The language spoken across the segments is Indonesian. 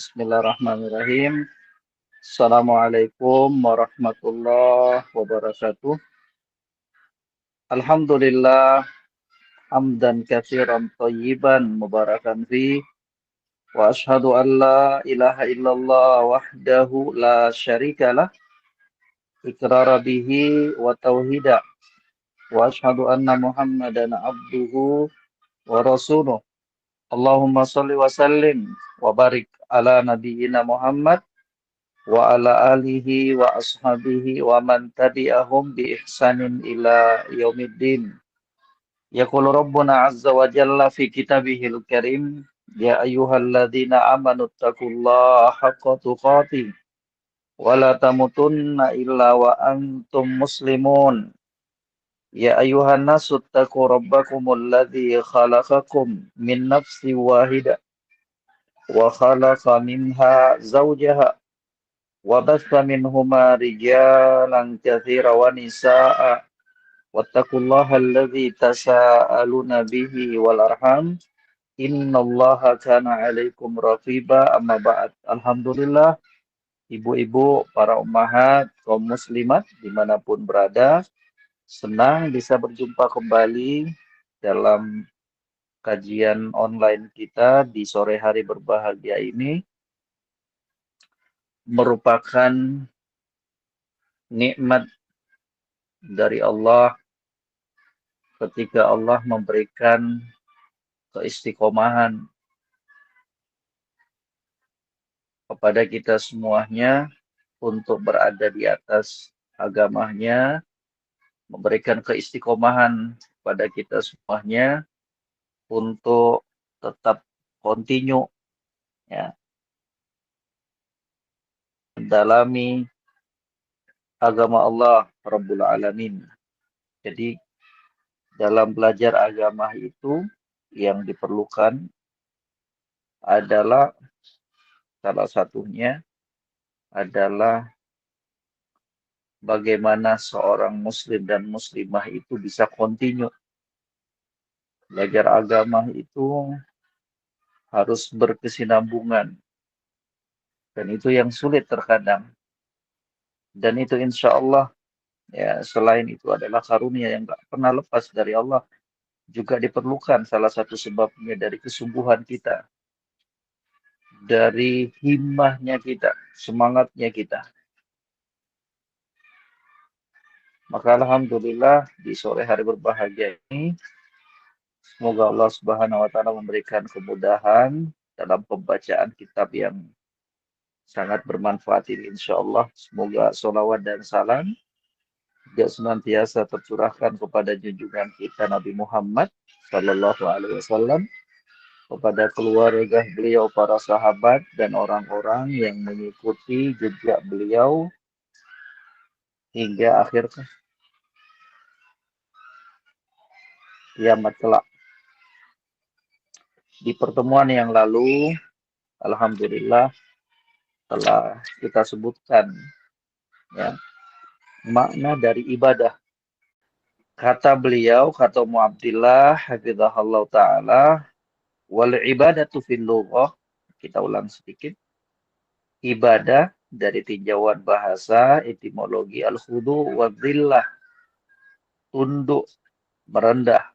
Bismillahirrahmanirrahim. Assalamualaikum warahmatullahi wabarakatuh. Alhamdulillah hamdan katsiran thayyiban mubarakan fi wa asyhadu an la ilaha illallah wahdahu la syarikalah iqrara bihi wa tauhida wa asyhadu anna Muhammadan abduhu wa rasuluh. Allahumma shalli wa sallim wa barik ala nabiyyina Muhammad wa ala alihi wa ashabihi wa man tabi'ahum bi ihsanin ila yaumiddin. Yaqulu Rabbuna azza wa jalla fi kitabihil karim, ya ayyuhalladzina amanu taqullaha haqqa tuqatih wa la tamutunna illa wa antum muslimun. Ya ayyuhan nasu taqu rabbakumul ladzi khalaqakum min nafsin wahidah wa khalaqa minha zawjaha وبث منهما رجالا كثيرا ونساء واتقوا الله الذي تساءلون به والأرحام إن الله كان عليكم رقيبا أما بعد. Alhamdulillah, ibu-ibu, para ummahat, kaum muslimat dimanapun berada, senang bisa berjumpa kembali dalam kajian online kita di sore hari berbahagia ini. Merupakan nikmat dari Allah ketika Allah memberikan keistiqomahan kepada kita semuanya untuk berada di atas agamanya, memberikan keistiqomahan kepada kita semuanya untuk tetap kontinu ya, mendalami agama Allah Rabbul Alamin. Jadi dalam belajar agama itu yang diperlukan adalah salah satunya adalah bagaimana seorang muslim dan muslimah itu bisa kontinu. Belajar agama itu harus berkesinambungan. Dan itu yang sulit terkadang. Dan itu insya Allah, ya, selain itu adalah karunia yang gak pernah lepas dari Allah. Juga diperlukan salah satu sebabnya dari kesungguhan kita. Dari himmahnya kita, semangatnya kita. Maka alhamdulillah di sore hari berbahagia ini, semoga Allah Subhanahu wa taala memberikan kemudahan dalam pembacaan kitab yang sangat bermanfaat ini insyaallah. Semoga sholawat dan salam juga senantiasa tercurahkan kepada junjungan kita Nabi Muhammad sallallahu alaihi wasallam, kepada keluarga beliau, para sahabat dan orang-orang yang mengikuti jejak beliau hingga akhir kiamat kelak. Di pertemuan yang lalu, alhamdulillah telah kita sebutkan ya, makna dari ibadah. Kata beliau, kata Ummu Abdillah hafizahullah taala, wal ibadatu fil lughah, kita ulang sedikit. Ibadah dari tinjauan bahasa etimologi al-khudu wa dhillah, tunduk, merendah.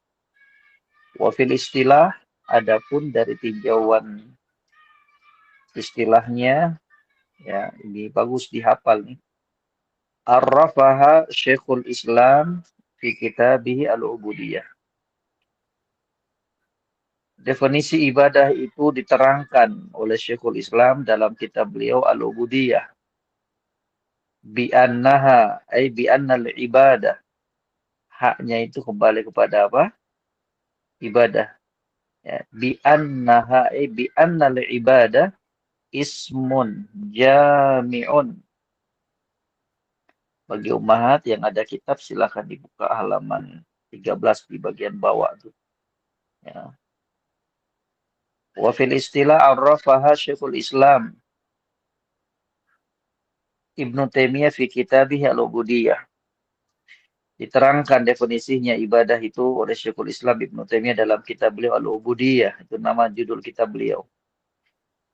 Wa fil istilah, adapun dari tinjauan istilahnya, ya ini bagus dihafal nih. Arrafaha Syekhul Islam fi kitabih al-ubudiyah. Definisi ibadah itu diterangkan oleh Syekhul Islam dalam kitab beliau al-ubudiyah. Bi'annaha, ay bi'annal ibadah. Haknya itu kembali kepada apa? Ibadah. Ya. Bi'annaha, ay bi'annal ibadah ismun jami'un. Bagi ummahat yang ada kitab, silakan dibuka halaman 13 di bagian bawah tuh. Ya. Wa fil istilah arrafaha Syekhul Islam Ibnu Taimiyah fi kitabih al-ubudiyah. Diterangkan definisinya ibadah itu oleh Syekhul Islam Ibnu Taimiyah dalam kitab beliau al-ubudiyah. Itu nama judul kitab beliau.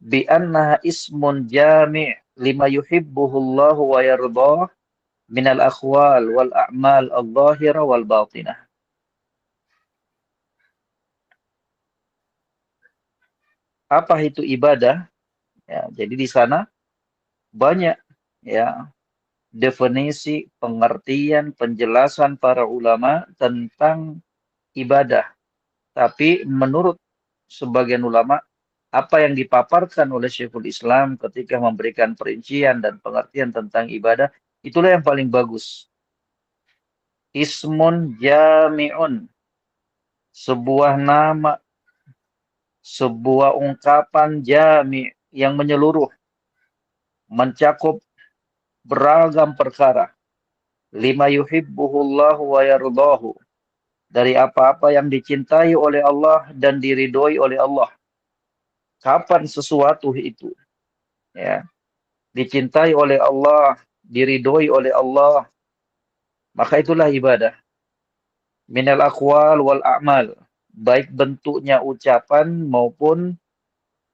bi annaha ismun jami' lima yuhibbuhu Allah wa yardah minal akhwal wal a'mal al-zahira wal batinah. Apa itu ibadah? Ya, jadi di sana banyak ya definisi, pengertian, penjelasan para ulama tentang ibadah. Tapi menurut sebagian ulama, apa yang dipaparkan oleh Syekhul Islam ketika memberikan perincian dan pengertian tentang ibadah, itulah yang paling bagus. Ismun jami'un, sebuah nama, sebuah ungkapan jami' yang menyeluruh, mencakup beragam perkara. Lima yuhibbuhullahu wa yardahu, dari apa-apa yang dicintai oleh Allah dan diridhoi oleh Allah. Kapan sesuatu itu ya dicintai oleh Allah, diridhoi oleh Allah, maka itulah ibadah. Minal aqwal wal a'mal, baik bentuknya ucapan maupun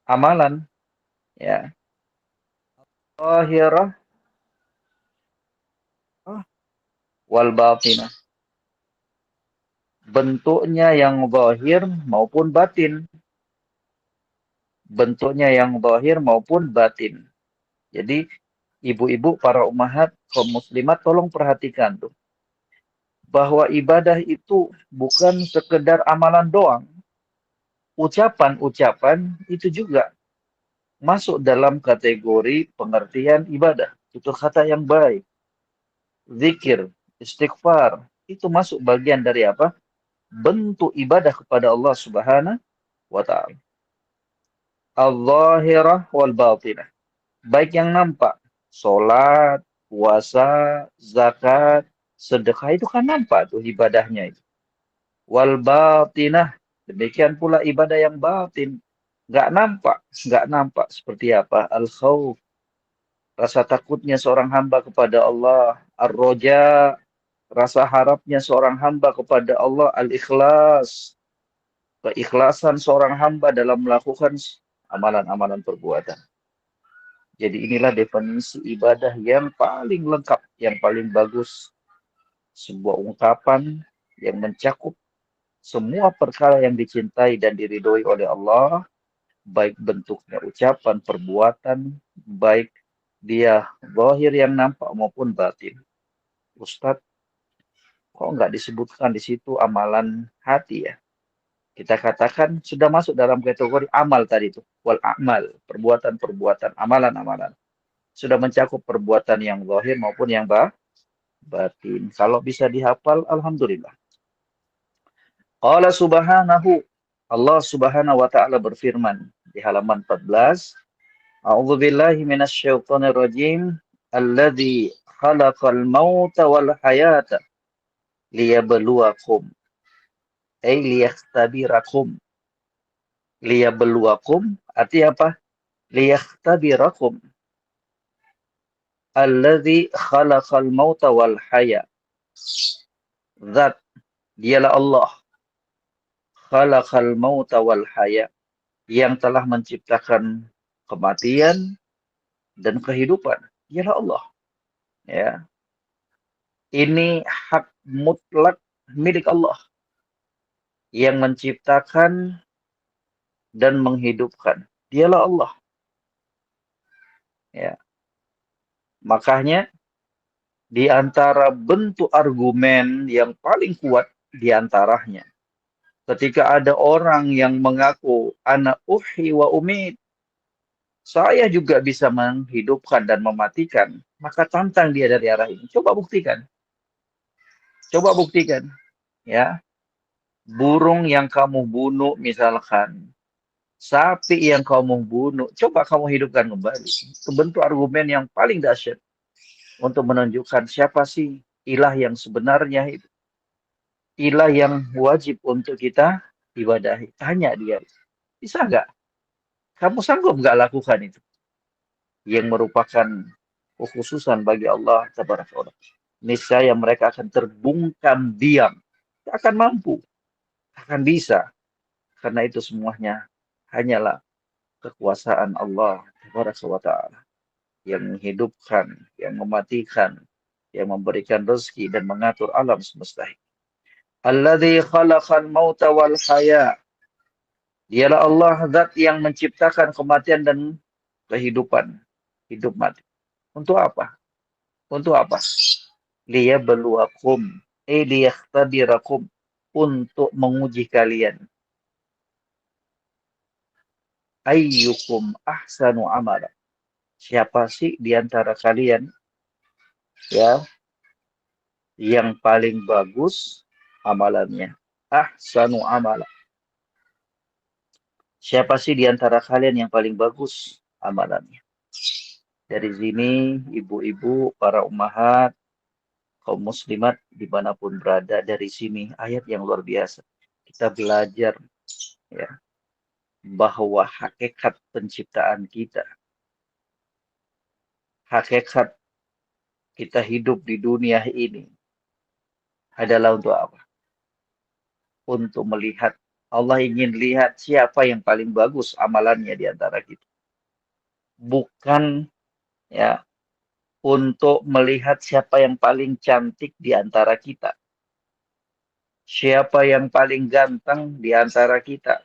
amalan, ya. Zahirah wal batinah, bentuknya yang zahir maupun batin, bentuknya yang zahir maupun batin. Jadi ibu-ibu, para ummahat, kaum muslimat, tolong perhatikan tuh, bahwa ibadah itu bukan sekedar amalan doang. Ucapan-ucapan itu juga masuk dalam kategori pengertian ibadah. Itu kata yang baik. Zikir, istighfar, itu masuk bagian dari apa? Bentuk ibadah kepada Allah Subhanahu wa ta'ala. Al-zahirah wal batinah. Baik yang nampak. Salat, puasa, zakat, sedekah, itu kan nampak tuh ibadahnya itu. Wal batinah, demikian pula ibadah yang batin. Nggak nampak seperti apa? Al-khawf, rasa takutnya seorang hamba kepada Allah. Ar-roja, rasa harapnya seorang hamba kepada Allah. Al-ikhlas, keikhlasan seorang hamba dalam melakukan amalan-amalan perbuatan. Jadi inilah definisi ibadah yang paling lengkap, yang paling bagus. Sebuah ungkapan yang mencakup semua perkara yang dicintai dan diridhoi oleh Allah, baik bentuknya ucapan, perbuatan, baik dia zahir yang nampak maupun batin. Ustadz, kok nggak disebutkan di situ amalan hati ya? Kita katakan sudah masuk dalam kategori amal tadi itu. Wal amal, perbuatan-perbuatan, amalan-amalan. Sudah mencakup perbuatan yang zahir maupun yang batin. Kalau bisa dihafal, alhamdulillah. Qala subhanahu, Allah Subhanahu wa taala berfirman di halaman 14, A'udzu billahi minasyaitonir rajim, alladzi khalaqal mauta wal hayata liyabluwakum, ay liyaktabirakum. Liyabluwakum artinya apa? Liyaktabirakum. Alladzi khalaqal mauta wal haya. Zat, dialah Allah. Khalaqal mauta wal haya, yang telah menciptakan kematian dan kehidupan. Dialah Allah. Ya. Ini hak mutlak milik Allah yang menciptakan dan menghidupkan. Dialah Allah. Ya. Makanya di antara bentuk argumen yang paling kuat di antaranya, ketika ada orang yang mengaku ana uhyi wa umit, saya juga bisa menghidupkan dan mematikan, maka tantang dia dari arah ini. Coba buktikan. Coba buktikan. Ya, burung yang kamu bunuh misalkan, sapi yang kamu bunuh, coba kamu hidupkan kembali. Itu bentuk argumen yang paling dahsyat untuk menunjukkan siapa sih ilah yang sebenarnya itu. Ilah yang wajib untuk kita ibadahi. Tanya dia, bisa nggak? Kamu sanggup nggak lakukan itu? Yang merupakan kekhususan bagi Allah Taala. Niscaya mereka akan terbungkam diam. Tidak akan mampu, akan bisa. Karena itu semuanya hanyalah kekuasaan Allah Taala yang menghidupkan, yang mematikan, yang memberikan rezeki dan mengatur alam semesta. Alladzi khalaqal mauta wal haya. Dialah Allah zat yang menciptakan kematian dan kehidupan. Hidup mati. Untuk apa? Untuk apa? Liyabluwakum. Liyaktabirakum. Untuk menguji kalian. Ayyukum ahsanu amala. Siapa sih di antara kalian ya yang paling bagus amalannya? Ahsanu amala. Siapa sih di antara kalian yang paling bagus amalannya? Dari sini, ibu-ibu, para ummahat, kaum muslimat, dimanapun berada, dari sini ayat yang luar biasa. Kita belajar ya, bahwa hakikat penciptaan kita, hakikat kita hidup di dunia ini adalah untuk apa? Untuk melihat. Allah ingin lihat siapa yang paling bagus amalannya di antara kita. Bukan ya untuk melihat siapa yang paling cantik di antara kita. Siapa yang paling ganteng di antara kita.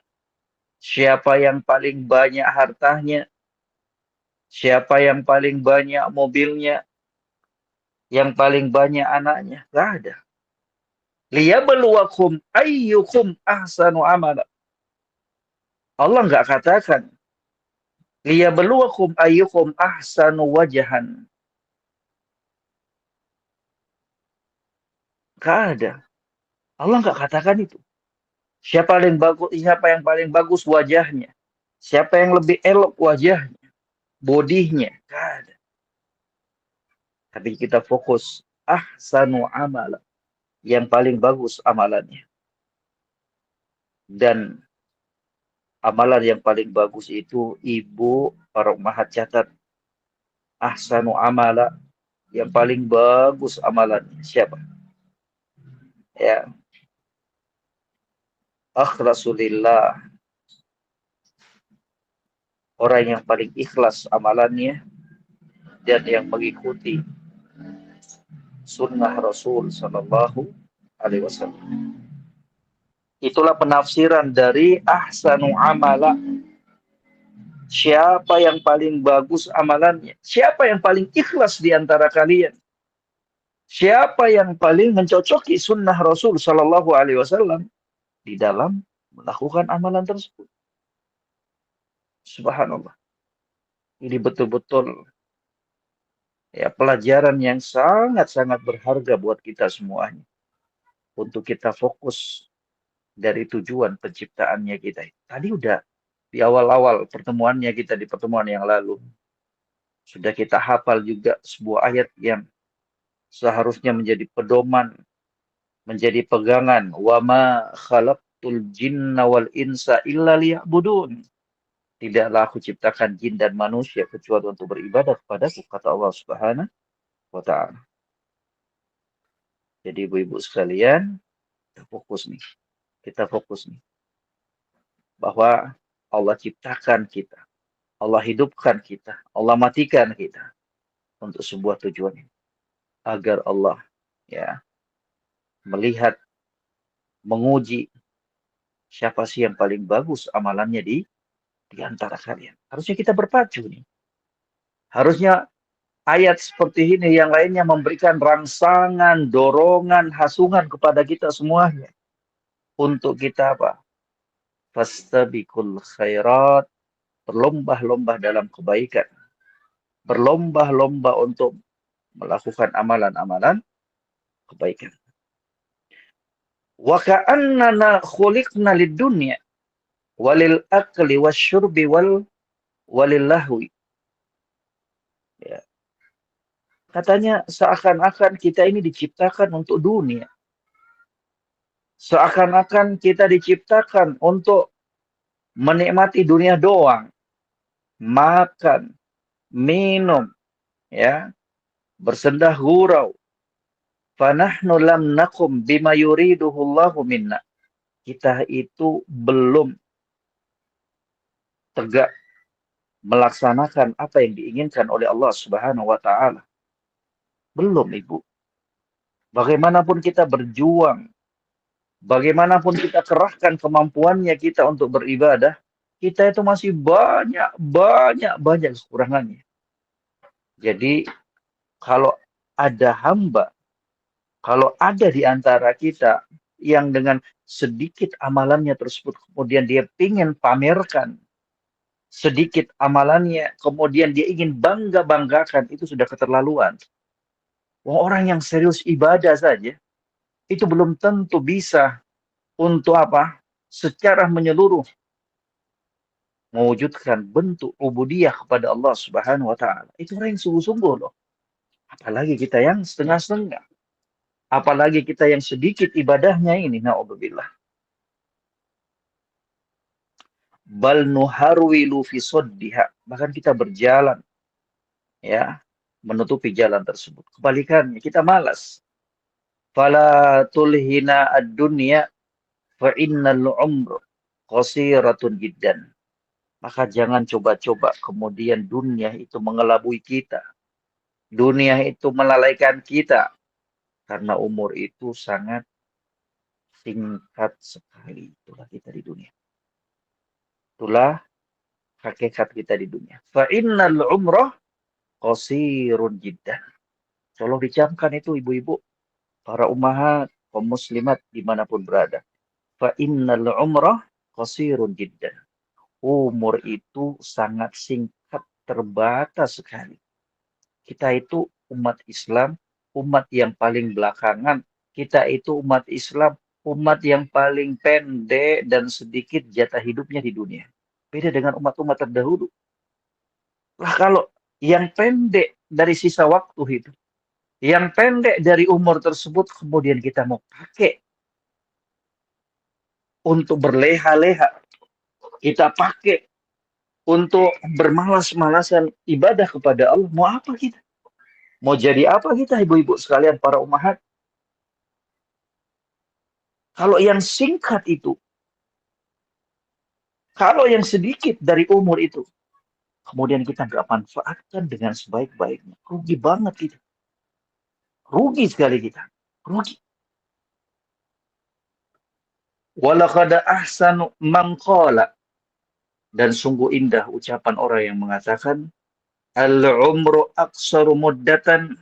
Siapa yang paling banyak hartanya. Siapa yang paling banyak mobilnya. Yang paling banyak anaknya. Gak ada. Liyabluwakum ayyukum ahsanu amala. Allah nggak katakan liyabluwakum ayyukum ahsanu wajahan. Gak ada. Allah nggak katakan itu. Siapa yang paling bagus wajahnya? Siapa yang lebih elok wajahnya? Bodinya? Gak ada. Tapi kita fokus ahsanu amala. Yang paling bagus amalannya. Dan amalan yang paling bagus itu ibu para ummahat catat. Ahsanu amala. Yang paling bagus amalannya. Siapa? Ya. Akhlasulillah. Orang yang paling ikhlas amalannya. Dan yang mengikuti sunnah Rasul Sallallahu Alaihi Wasallam. Itulah penafsiran dari ahsanu amala. Siapa yang paling bagus amalannya? Siapa yang paling ikhlas di antara kalian? Siapa yang paling mencocoki sunnah Rasul Sallallahu Alaihi Wasallam di dalam melakukan amalan tersebut? Subhanallah. Ini betul-betul ya pelajaran yang sangat-sangat berharga buat kita semuanya. Untuk kita fokus dari tujuan penciptaannya kita. Tadi udah di awal-awal pertemuannya kita di pertemuan yang lalu. Sudah kita hafal juga sebuah ayat yang seharusnya menjadi pedoman, menjadi pegangan. Wa ma khalaqtul jinna wal insa illa liya'budun. Tidaklah aku ciptakan jin dan manusia kecuali untuk beribadah kepadaku, kata Allah Subhanahu wa ta'ala. Jadi ibu-ibu sekalian, kita fokus nih. Kita fokus nih. Bahwa Allah ciptakan kita. Allah hidupkan kita. Allah matikan kita. Untuk sebuah tujuan ini. Agar Allah ya melihat, menguji siapa sih yang paling bagus amalannya di antara kalian. Harusnya kita berpacu nih. Harusnya ayat seperti ini yang lainnya memberikan rangsangan, dorongan, hasungan kepada kita semuanya. Untuk kita apa? Fastabiqul khairat. Berlomba-lomba dalam kebaikan. Berlomba-lomba untuk melakukan amalan-amalan kebaikan. Wa ka'annana khuliqna lid-dunya walil akli wasyurbi walil lahwi. Ya. Katanya seakan-akan kita ini diciptakan untuk dunia. Seakan-akan kita diciptakan untuk menikmati dunia doang. Makan, minum, ya, bersendah gurau. Fanahnu lam nakum bima yuriduhullahu minna. Kita itu belum tegak, melaksanakan apa yang diinginkan oleh Allah Subhanahu wa taala. Belum, Ibu. Bagaimanapun kita berjuang, bagaimanapun kita kerahkan kemampuannya kita untuk beribadah, kita itu masih banyak kekurangannya. Jadi kalau ada hamba, kalau ada di antara kita yang dengan sedikit amalannya tersebut kemudian dia ingin pamerkan sedikit amalannya, kemudian dia ingin bangga-banggakan, itu sudah keterlaluan. Orang yang serius ibadah saja, itu belum tentu bisa untuk apa? Secara menyeluruh mewujudkan bentuk ubudiyah kepada Allah Subhanahu wa taala. Itu orang yang sungguh-sungguh loh. Apalagi kita yang setengah-setengah. Apalagi kita yang sedikit ibadahnya ini, naudzubillah. Bal nuharwilu fi soddiha. Bahkan kita berjalan ya menutupi jalan tersebut. Kebalikannya, kita malas. Fala tulhina ad-dunya fa innal umr qasiratun jiddan. Maka jangan coba-coba kemudian dunia itu mengelabui kita. Dunia itu melalaikan kita. Karena umur itu sangat singkat sekali. Itulah kita di dunia. Itulah hakikat kita di dunia. Fa innal umrah qasirun jiddan. Tolong dicamkan itu ibu-ibu, para ummahat, kaum muslimat dimanapun berada. Fa innal umrah qasirun jiddan. Umur itu sangat singkat, terbatas sekali. Kita itu umat Islam, umat yang paling belakangan. Kita itu umat Islam, umat yang paling pendek dan sedikit jatah hidupnya di dunia. Beda dengan umat-umat terdahulu. Lah kalau yang pendek dari sisa waktu itu, yang pendek dari umur tersebut, kemudian kita mau pakai untuk berleha-leha, kita pakai untuk bermalas-malasan ibadah kepada Allah, mau apa kita? Mau jadi apa kita, ibu-ibu sekalian, para ummahat? Kalau yang singkat itu, kalau yang sedikit dari umur itu, kemudian kita nggak manfaatkan dengan sebaik-baiknya, rugi banget kita. Rugi sekali kita. Rugi. Walaqad ahsanu man qala. Dan sungguh indah ucapan orang yang mengatakan, al-umru aqsaru muddatan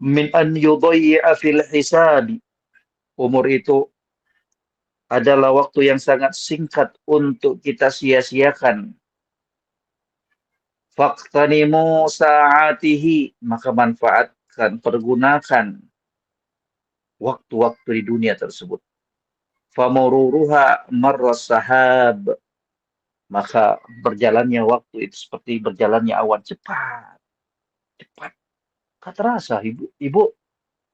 min an yudayya fil hisabi. Umur itu adalah waktu yang sangat singkat untuk kita sia-siakan. Faqtanimu sa'atihi, maka manfaatkan, pergunakan waktu-waktu di dunia tersebut. Famururuha marras sahab, maka berjalannya waktu itu seperti berjalannya awan, cepat. Cepat. Tak terasa, ibu,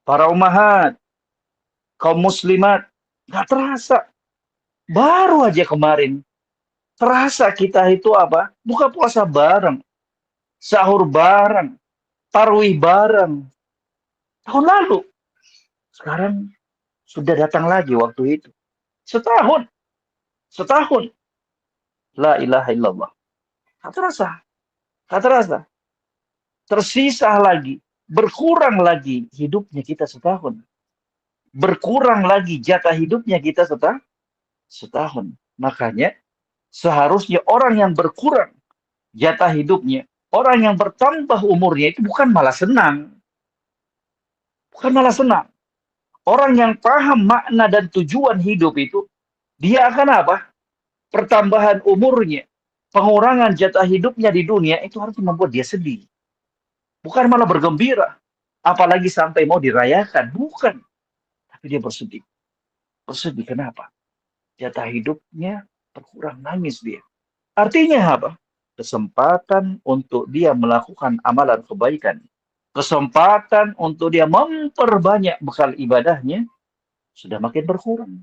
para ummahat, kaum muslimat, gak terasa. Baru aja kemarin, terasa kita itu apa? Buka puasa bareng, sahur bareng, tarawih bareng. Tahun lalu. Sekarang sudah datang lagi waktu itu. Setahun. Setahun. La ilaha illallah. Tak terasa. Tak terasa. Tersisa lagi. Berkurang lagi hidupnya kita setahun. Berkurang lagi jatah hidupnya kita setahun. Makanya seharusnya orang yang berkurang jatah hidupnya, orang yang bertambah umurnya itu bukan malah senang. Bukan malah senang. Orang yang paham makna dan tujuan hidup itu, dia akan apa? Pertambahan umurnya, pengurangan jatah hidupnya di dunia itu harus membuat dia sedih. Bukan malah bergembira. Apalagi sampai mau dirayakan. Bukan. Tapi dia bersedih. Bersedih kenapa? Jatah hidupnya berkurang, nangis dia. Artinya apa? Kesempatan untuk dia melakukan amalan kebaikan. Kesempatan untuk dia memperbanyak bekal ibadahnya sudah makin berkurang.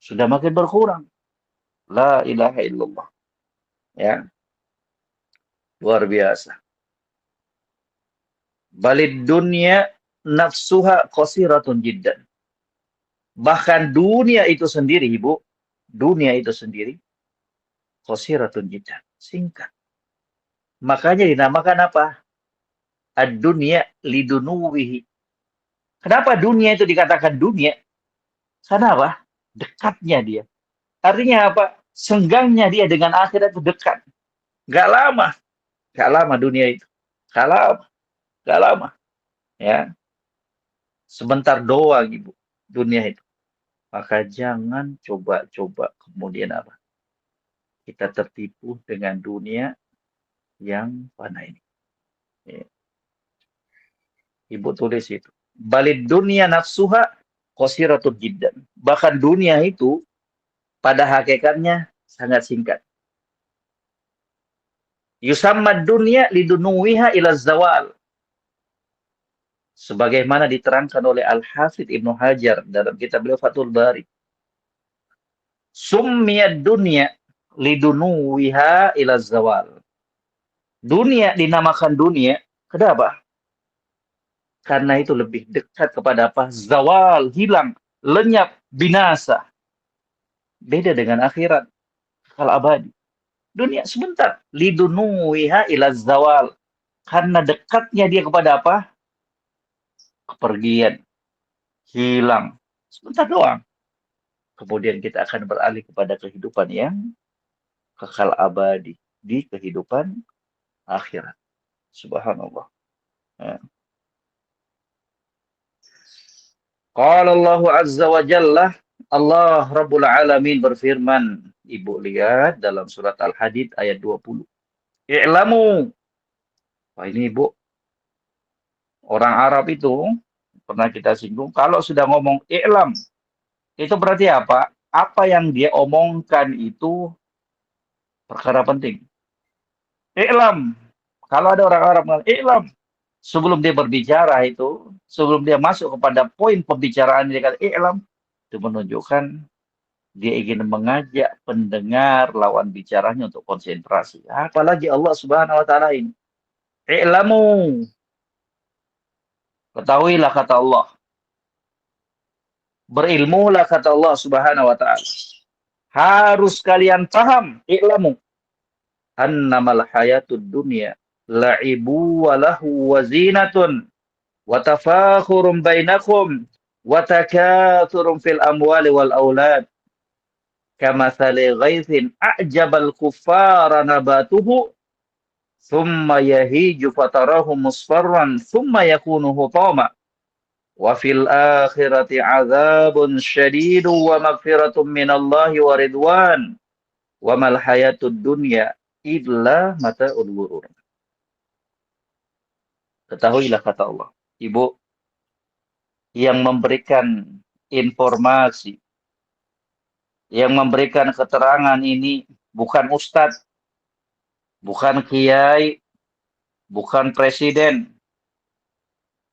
Sudah makin berkurang. La ilaha illallah. Ya. Luar biasa. Balid dunia nafsuha qasiratun jiddan. Bahkan dunia itu sendiri, Ibu, dunia itu sendiri qasiratun jiddan, singkat. Makanya dinamakan apa? Ad-dunya lidunuwihi. Kenapa dunia itu dikatakan dunia? Karena apa? Dekatnya dia. Artinya apa? Senggangnya dia dengan akhirat itu dekat. Gak lama. Gak lama dunia itu. Gak lama. Gak lama. Ya. Sebentar doang, Ibu. Dunia itu. Maka jangan coba-coba kemudian apa? Kita tertipu dengan dunia yang fana ini. Ya. Ibu tulis itu. Balid dunia nafsuha qasiratud jiddan. Bahkan dunia itu pada hakikatnya sangat singkat. Yusammad dunya lidunuwiha ila zawal. Sebagaimana diterangkan oleh Al-Hafidh Ibnu Hajar dalam kitab beliau Fathul Bari. Summiyad dunya lidunuwiha ila zawal. Dunia dinamakan dunia, kenapa? Karena itu lebih dekat kepada apa? Zawal, hilang, lenyap, binasa. Beda dengan akhirat, kekal abadi. Dunia sebentar. Lidunuwiha ila zawal. Karena dekatnya dia kepada apa? Kepergian, hilang. Sebentar doang. Kemudian kita akan beralih kepada kehidupan yang kekal abadi. Di kehidupan akhirat. Subhanallah. Ya. Qala Allah Azza wa Jalla, Allah Rabbul Alamin berfirman, Ibu lihat dalam surat Al-Hadid ayat 20. I'lamu. Wah ini Ibu, orang Arab itu pernah kita singgung, kalau sudah ngomong i'lam, itu berarti apa? Apa yang dia omongkan itu perkara penting. I'lam. Kalau ada orang Arab mengatakan i'lam, sebelum dia berbicara itu, sebelum dia masuk kepada poin pembicaraan dia kata i'lam, itu menunjukkan dia ingin mengajak pendengar lawan bicaranya untuk konsentrasi. Apalagi Allah Subhanahu wa taala ini. I'lamu. Ketahuilah kata Allah. Berilmulah kata Allah Subhanahu wa taala. Harus kalian paham, i'lamu annamal hayatud dunya la'ibu wa lahu wa zinatun wa tafakhurum bainakum wa takathurum fil amwali wal aulad kamathali ghaithin a'jabal kuffara nabatuhu thumma yahiju fatarahu musfarran thumma yakunu hutama wa fil akhirati adzabun syadidu wa magfiratun minallahi wa ridwan wa mal hayatud dunya illa mata'ul ghurur. Ketahuilah kata Allah, Ibu, yang memberikan informasi, yang memberikan keterangan ini bukan ustadz, bukan kiai, bukan presiden.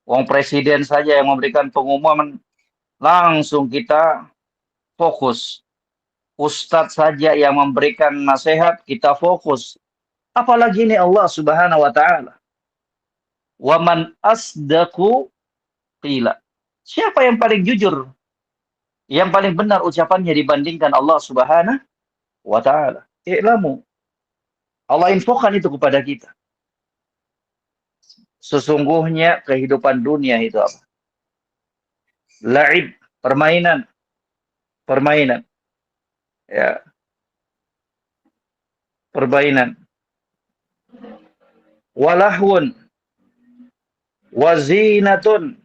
Wong presiden saja yang memberikan pengumuman, langsung kita fokus. Ustadz saja yang memberikan nasihat, kita fokus. Apalagi ini Allah Subhanahu wa taala. Wa man asdaqu qila. Siapa yang paling jujur? Yang paling benar ucapannya dibandingkan Allah Subhanahu wa taala. I'lamu. Allah infokan itu kepada kita. Sesungguhnya kehidupan dunia itu apa? La'ib, permainan. Permainan. Ya, permainan. Walahun. Wazinatun.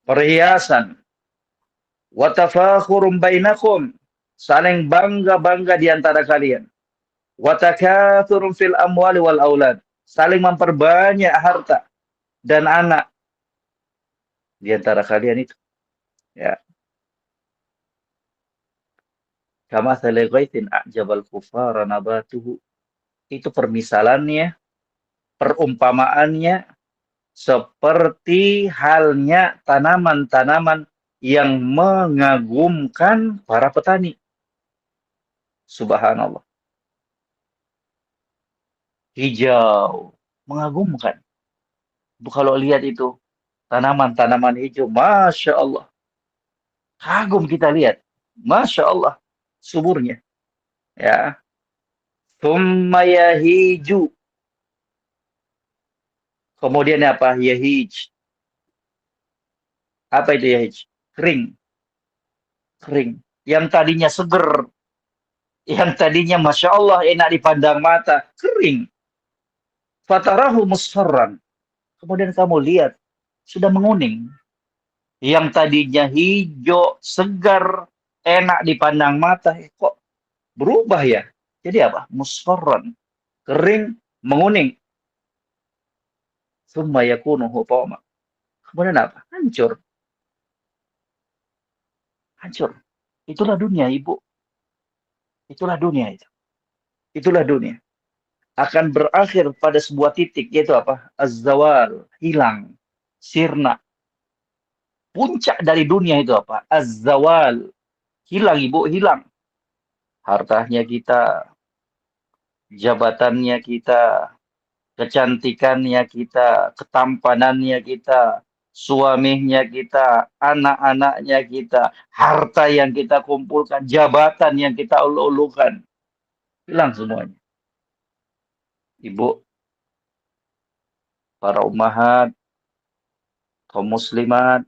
Perhiasan. Watafakhurum bainakum. Saling bangga-bangga di antara kalian. Watakathurum fil amwali wal aulad. Saling memperbanyak harta dan anak di antara kalian itu. Ya. Kama thalighaitin a'jabal kufara nabatuhu. Itu permisalannya, perumpamaannya seperti halnya tanaman-tanaman yang mengagumkan para petani. Subhanallah. Hijau, mengagumkan. Kalau lihat itu, tanaman-tanaman hijau, Masya Allah. Kagum kita lihat. Masya Allah, suburnya. Ya. Thumma yahiju. Kemudian apa? Yahij. Apa itu yahij? Kering. Kering. Yang tadinya seger. Yang tadinya Masya Allah enak dipandang mata. Kering. Fatarahu musfarran. Kemudian kamu lihat. Sudah menguning. Yang tadinya hijau, segar, enak dipandang mata. Kok berubah ya? Jadi apa? Musfarran. Kering, menguning. Summa yakunu hutama. Kemudian apa? Hancur. Hancur. Itulah dunia, Ibu. Itulah dunia itu. Itulah dunia. Akan berakhir pada sebuah titik, yaitu apa? Az-zawal, hilang, sirna. Puncak dari dunia itu apa? Az-zawal, hilang, Ibu, hilang. Hartanya kita, jabatannya kita, kecantikannya kita, ketampanannya kita, suaminya kita, anak-anaknya kita, harta yang kita kumpulkan, jabatan yang kita ulu-ulukan, hilang semuanya. Ibu, para ummahat, kaum muslimat,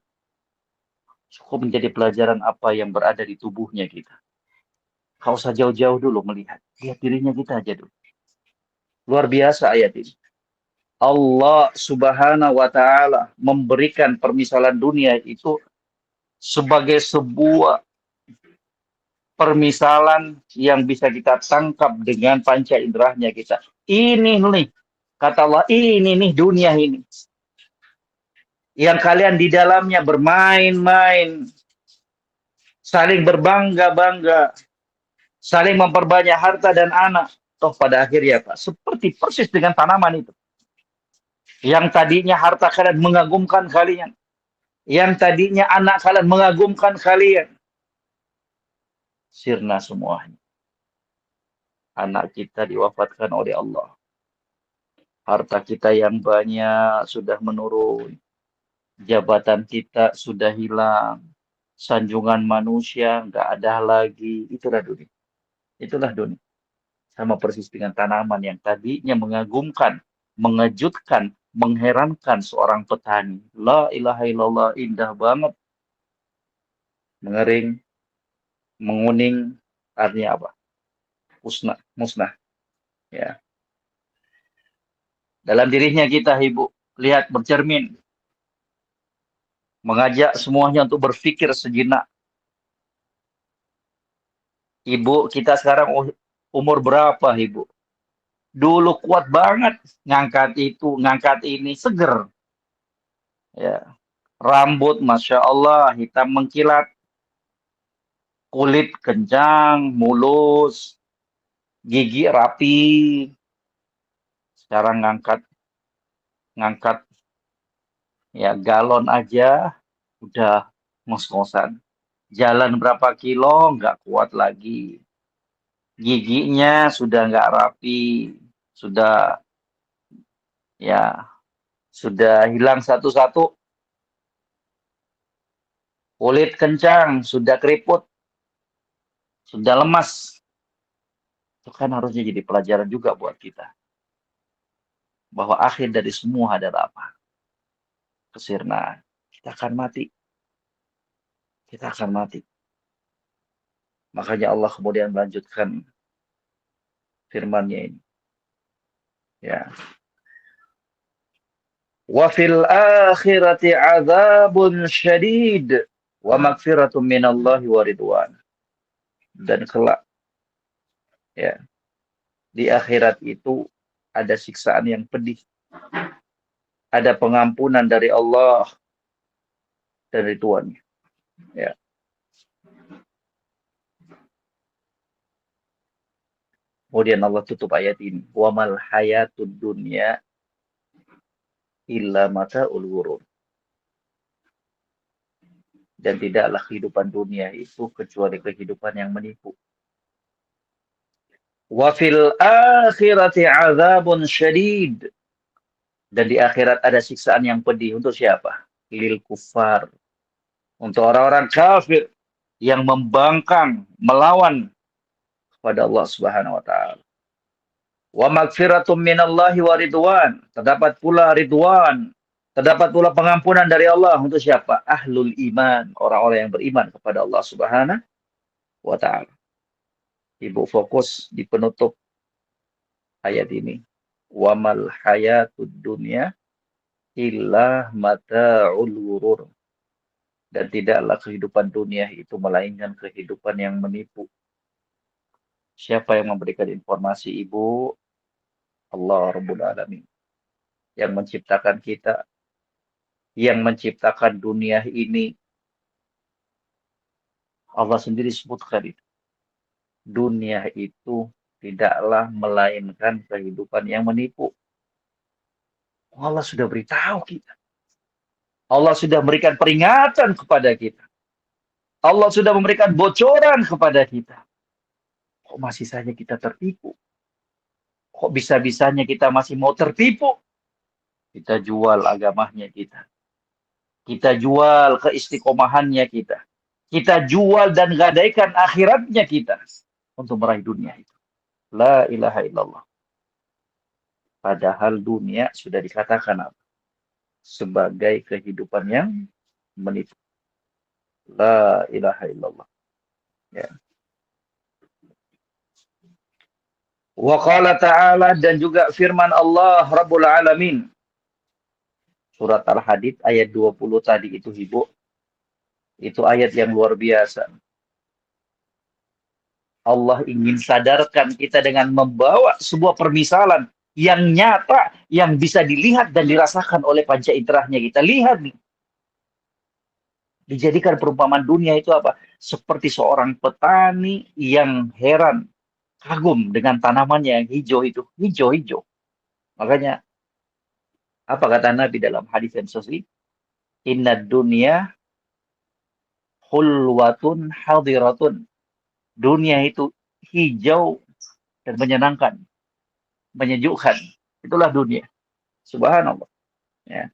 cukup menjadi pelajaran apa yang berada di tubuhnya kita. Kau usah jauh-jauh dulu melihat. Lihat dirinya kita aja dulu. Luar biasa ayat ini. Allah subhanahu wa ta'ala memberikan permisalan dunia itu sebagai sebuah permisalan yang bisa kita tangkap dengan panca inderahnya kita. Ini nih, kata Allah, ini nih dunia ini. Yang kalian di dalamnya bermain-main, saling berbangga-bangga, saling memperbanyak harta dan anak. Toh pada akhirnya Pak, seperti persis dengan tanaman itu. Yang tadinya harta kalian mengagumkan kalian. Yang tadinya anak kalian mengagumkan kalian. Sirna semuanya. Anak kita diwafatkan oleh Allah. Harta kita yang banyak sudah menurun. Jabatan kita sudah hilang. Sanjungan manusia nggak ada lagi. Itulah dunia. Itulah dunia. Sama persis dengan tanaman yang tadinya mengagumkan, mengejutkan, mengherankan seorang petani. La ilaha illallah, indah banget. Mengering, menguning, artinya apa? Musnah, musnah. Ya. Dalam dirinya kita, Ibu, lihat bercermin. Mengajak semuanya untuk berpikir sejenak. Ibu, kita sekarang umur berapa, Ibu? Dulu kuat banget, ngangkat itu, ngangkat ini, seger. Ya. Rambut, Masya Allah, hitam mengkilat. Kulit kencang, mulus, gigi rapi. Sekarang ngangkat, ngangkat ya galon aja udah ngos-ngosan. Jalan berapa kilo nggak kuat lagi. Giginya sudah nggak rapi, sudah ya sudah hilang satu-satu. Kulit kencang, sudah keriput, sudah lemas. Itu kan harusnya jadi pelajaran juga buat kita. Bahwa akhir dari semua adalah apa? Kesirnaan. Kita akan mati. Kita akan mati. Makanya Allah kemudian melanjutkan firman-Nya ini. Ya. Wa fil akhirati adzabun syadid wa magfiratun minallahi wa ridwan. Dan kelak ya, di akhirat itu ada siksaan yang pedih. Ada pengampunan dari Allah dan ridwan-Nya. Ya. Kemudian Allah tutup ayat ini. Wa mal hayatud dunya illa mata'ul ghurur. Dan tidaklah kehidupan dunia itu kecuali kehidupan yang menipu. Wa fil akhirati adzabun syadid. Dan di akhirat ada siksaan yang pedih untuk siapa? Lil kufar. Untuk orang-orang kafir yang membangkang, melawan kepada Allah Subhanahu wa taala. Wa magfiratum minallahi wa ridwan. Terdapat pula ridwan. Terdapat pula pengampunan dari Allah untuk siapa? Ahlul iman, orang-orang yang beriman kepada Allah Subhanahu wa taala. Ibu fokus di penutup ayat ini. Wa mal hayatud dunya illa mata'ul ghurur. Dan tidaklah kehidupan dunia itu melainkan kehidupan yang menipu. Siapa yang memberikan informasi Ibu? Allah Rabbul Alamin. Yang menciptakan kita, yang menciptakan dunia ini. Allah sendiri sebutkan itu. Dunia itu tidaklah melainkan kehidupan yang menipu. Allah sudah beritahu kita. Allah sudah memberikan peringatan kepada kita. Allah sudah memberikan bocoran kepada kita. Kok masih saja kita tertipu? Kok bisa-bisanya kita masih mau tertipu? Kita jual agamanya kita. Kita jual keistiqomahannya kita. Kita jual dan gadaikan akhiratnya kita untuk meraih dunia itu. La ilaha illallah. Padahal dunia sudah dikatakan apa? Sebagai kehidupan yang menipu. La ilaha illallah. Ya. Wa qala ta'ala, dan juga firman Allah Rabbul Alamin. Surat Al-Hadid ayat 20 tadi itu Ibu. Itu ayat yang luar biasa. Allah ingin sadarkan kita dengan membawa sebuah permisalan yang nyata, yang bisa dilihat dan dirasakan oleh panca inderahnya kita. Lihat nih. Dijadikan perumpamaan dunia itu apa? Seperti seorang petani yang heran, kagum dengan tanamannya yang hijau itu. Hijau-hijau. Makanya, apa kata Nabi dalam hadis yang sahih? Inna dunya hulwatun hadiratun. Dunia itu hijau dan menyenangkan, menyejukkan. Itulah dunia. Subhanallah. Ya.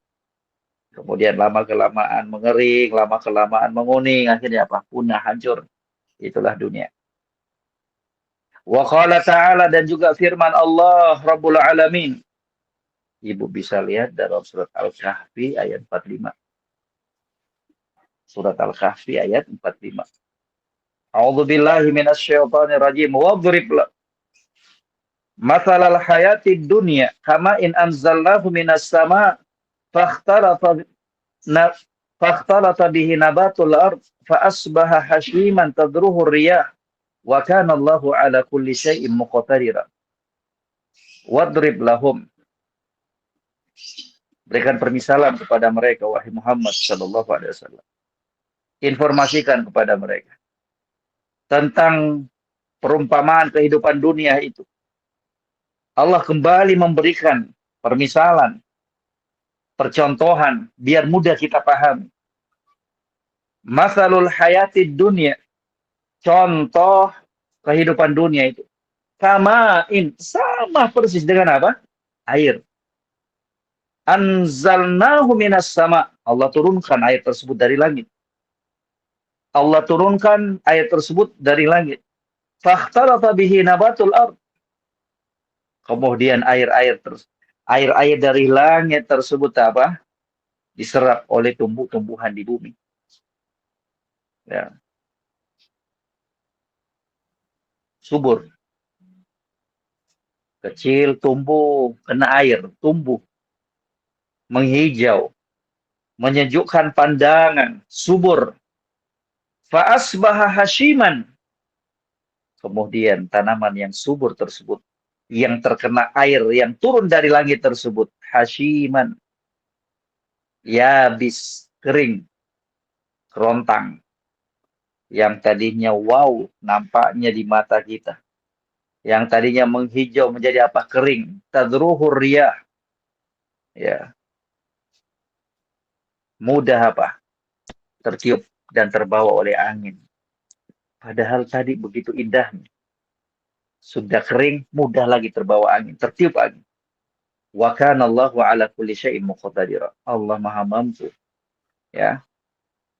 Kemudian lama-kelamaan mengering, lama-kelamaan menguning, akhirnya apa? Punah, hancur. Itulah dunia. Wa qala ta'ala, dan juga firman Allah Rabbul Alamin. Ibu bisa lihat dalam surat Al-Kahfi ayat 45. Surat Al-Kahfi ayat 45. A'udzu billahi minasyaitonir rajim. Wadrib mathalal hayatid dunya kama in anzalnahu minas sama fakhtalata bihi nabatul ard fa asbaha hashiman tadruhu riyah wa kana Allahu ala kulli syai'in muqtadira. Wadrib lahum, berikan permisalan kepada mereka wahai Muhammad sallallahu alaihi wasallam. Informasikan kepada mereka tentang perumpamaan kehidupan dunia itu. Allah kembali memberikan permisalan, percontohan, biar mudah kita pahami. Masalul hayatid dunia, contoh kehidupan dunia itu. Kamain, sama persis dengan apa? Air. Anzalnahu minas sama, Allah turunkan air tersebut dari langit. Allah turunkan air tersebut dari langit. Fakhtalata bihi nabatul ard. Kemudian air-air dari langit tersebut apa? Diserap oleh tumbuh-tumbuhan di bumi. Ya. Subur. Kecil, tumbuh, kena air, tumbuh. Menghijau. Menyejukkan pandangan, subur. Fa'asbaha hashiman. Kemudian tanaman yang subur tersebut, yang terkena air yang turun dari langit tersebut, hashiman, yabis, kering, kerontang, yang tadinya wow nampaknya di mata kita, yang tadinya menghijau menjadi apa? Kering, tadruhur riyah, ya, mudah apa? Tertiup dan terbawa oleh angin. Padahal tadi begitu indahnya. Sudah kering, mudah lagi terbawa angin, tertiup angin. Wa kana Allahu ala kulli syai'in muqtadira. Allah Maha mampu, ya,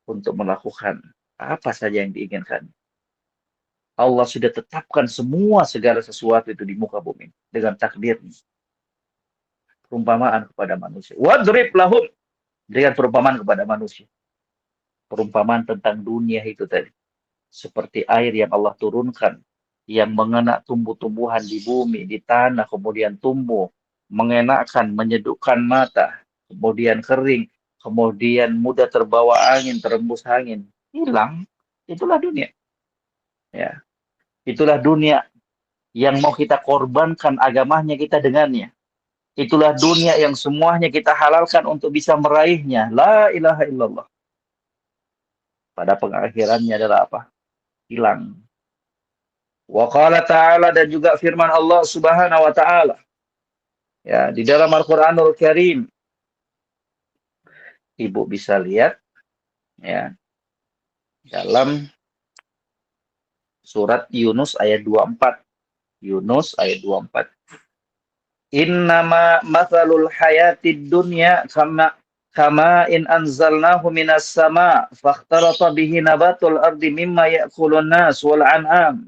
untuk melakukan apa saja yang diinginkan. Allah sudah tetapkan semua segala sesuatu itu di muka bumi dengan takdirnya. Perumpamaan kepada manusia. Wadrib lahum, dengan perumpamaan kepada manusia. Perumpamaan tentang dunia itu tadi. Seperti air yang Allah turunkan, yang mengena tumbuh-tumbuhan di bumi, di tanah, kemudian tumbuh, mengenakan, menyedukkan mata, kemudian kering, kemudian mudah terbawa angin, terembus angin, hilang. Itulah dunia. Ya, itulah dunia yang mau kita korbankan agamanya kita dengannya. Itulah dunia yang semuanya kita halalkan untuk bisa meraihnya. La ilaha illallah. Pada pengakhirannya adalah apa? Hilang. Wa qala ta'ala, dan juga firman Allah Subhanahu wa taala. Ya, di dalam Al-Qur'anul Karim. Ibu bisa lihat ya, dalam surat Yunus ayat 24. Yunus ayat 24. Innama mathalul hayatid dunya kama in anzalnahu minas sama fakhtalata bihi nabatul ardi mimma ya'kulun nas wal an'am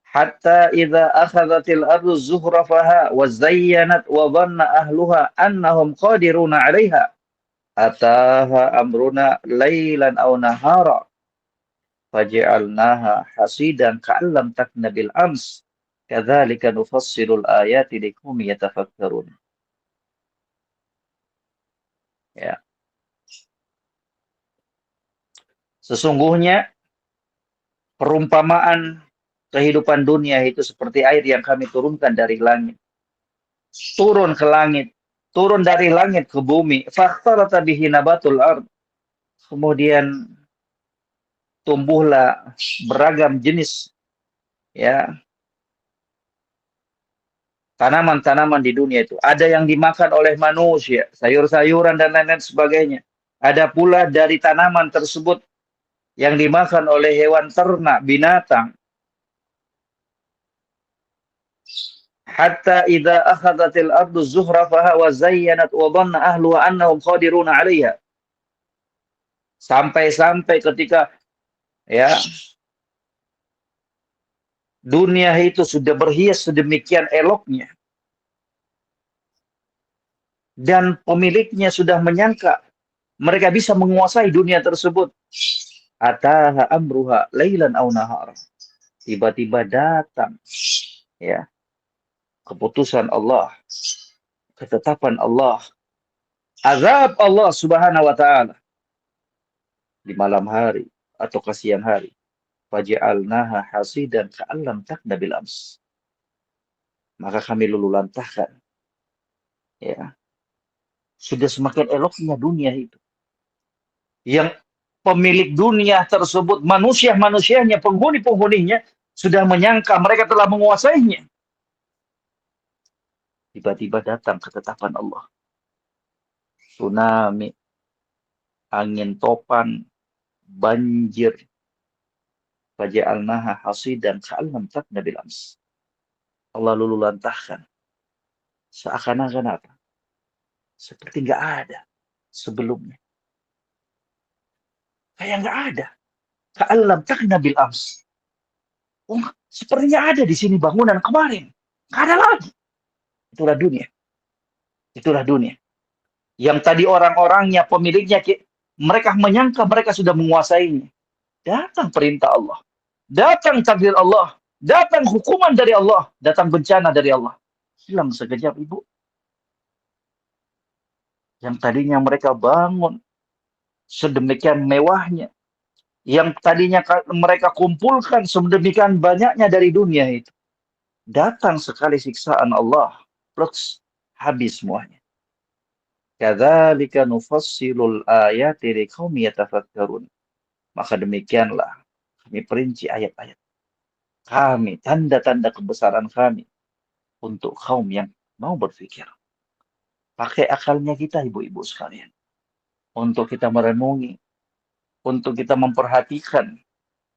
hatta idza akhadhatil ardu zuhrafaha wa zayyanat wa dhanna ahluha annahum qadiruna 'alaiha ataha amruna lailan aw nahara faj'alnaha hasidan ka'allam takna bil ams kadzalika nufassilul ayati liqaumin yatafakkarun. Ya, sesungguhnya perumpamaan kehidupan dunia itu seperti air yang kami turunkan dari langit. Turun ke langit, turun dari langit ke bumi. Fakhtalata bihi nabatul ard. Kemudian tumbuhlah beragam jenis ya tanaman-tanaman di dunia itu. Ada yang dimakan oleh manusia, sayur-sayuran dan lain-lain sebagainya. Ada pula dari tanaman tersebut yang dimakan oleh hewan ternak, binatang. Hatta idza akhadhatil ardu zuhrafaha wa zayyanat wa dhanna ahluha annahum qadiruna 'alaiha. Sampai-sampai ketika ya dunia itu sudah berhias sedemikian eloknya dan pemiliknya sudah menyangka mereka bisa menguasai dunia tersebut. Ataha amruha lailan aw nahar. Tiba-tiba datang ya keputusan Allah, ketetapan Allah, azab Allah Subhanahu wa taala di malam hari atau ke siang hari. Faj'alnaha hasidan ka'allam takna bil ams. Maka kami lululantahkan ya. Sudah semakin eloknya dunia itu. Yang pemilik dunia tersebut, manusia-manusianya, penghuni-penghuninya sudah menyangka mereka telah menguasainya. Tiba-tiba datang ketetapan Allah. Tsunami, angin topan, banjir. Faja'alnaha hasidan ka'allam takna bil ams. Allah lululantahkan. Seakan-akan apa? Seperti nggak ada sebelumnya. Kayak nggak ada. Ka'allam takna bil ams. Oh, sepertinya ada di sini bangunan kemarin. Nggak ada lagi. Itulah dunia. Itulah dunia. Yang tadi orang-orangnya, pemiliknya, mereka menyangka mereka sudah menguasainya. Datang perintah Allah. Datang takdir Allah. Datang hukuman dari Allah. Datang bencana dari Allah. Hilang sekejap, ibu. Yang tadinya mereka bangun sedemikian mewahnya. Yang tadinya mereka kumpulkan sedemikian banyaknya dari dunia itu. Datang sekali siksaan Allah. Plus, habis semuanya. Kadzalika nufassilul ayati liqaumin yatafakkarun. Maka demikianlah kami perinci ayat-ayat kami, tanda-tanda kebesaran kami untuk kaum yang mau berpikir. Pakai akalnya kita, ibu-ibu sekalian, untuk kita merenungi, untuk kita memperhatikan,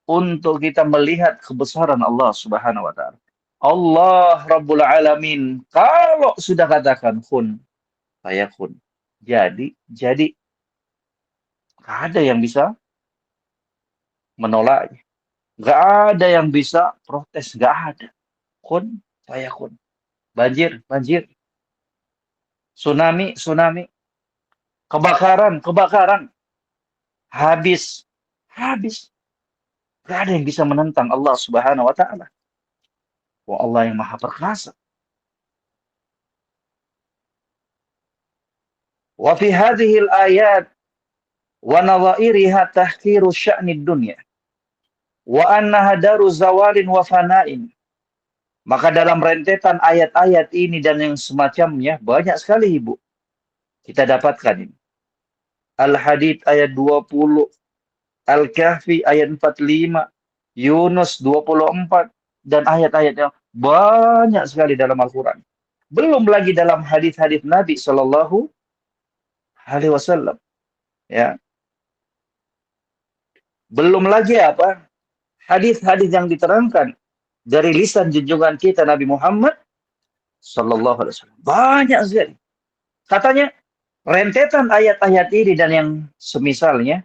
untuk kita melihat kebesaran Allah Subhanahu wa taala. Allah Rabbul Alamin kalau sudah katakan kun, fayakun. Jadi nggak ada yang bisa menolaknya. Nggak ada yang bisa protes, nggak ada. Kun, fayakun. Banjir, banjir. Tsunami, tsunami. Kebakaran, kebakaran. Habis, habis. Nggak ada yang bisa menentang Allah Subhanahu wa Ta'ala. Wah, Allah yang Maha Perkasa. Wa fi hadhihi al-ayat wa nadhairiha tahqiru sya'ni dunya wa annaha daru zawalin wa fana'in. Maka dalam rentetan ayat-ayat ini dan yang semacamnya banyak sekali Ibu kita dapatkan ini. Al-Hadid ayat 20, Al-Kahfi ayat 45, Yunus 24, dan ayat-ayat yang banyak sekali dalam Al-Quran. Belum lagi dalam hadis-hadis Nabi Shallallahu Alaihi Wasallam. Ya, belum lagi apa? Hadis-hadis yang diterangkan dari lisan junjungan kita Nabi Muhammad Shallallahu Alaihi Wasallam. Banyak sekali. Katanya rentetan ayat-ayat ini dan yang semisalnya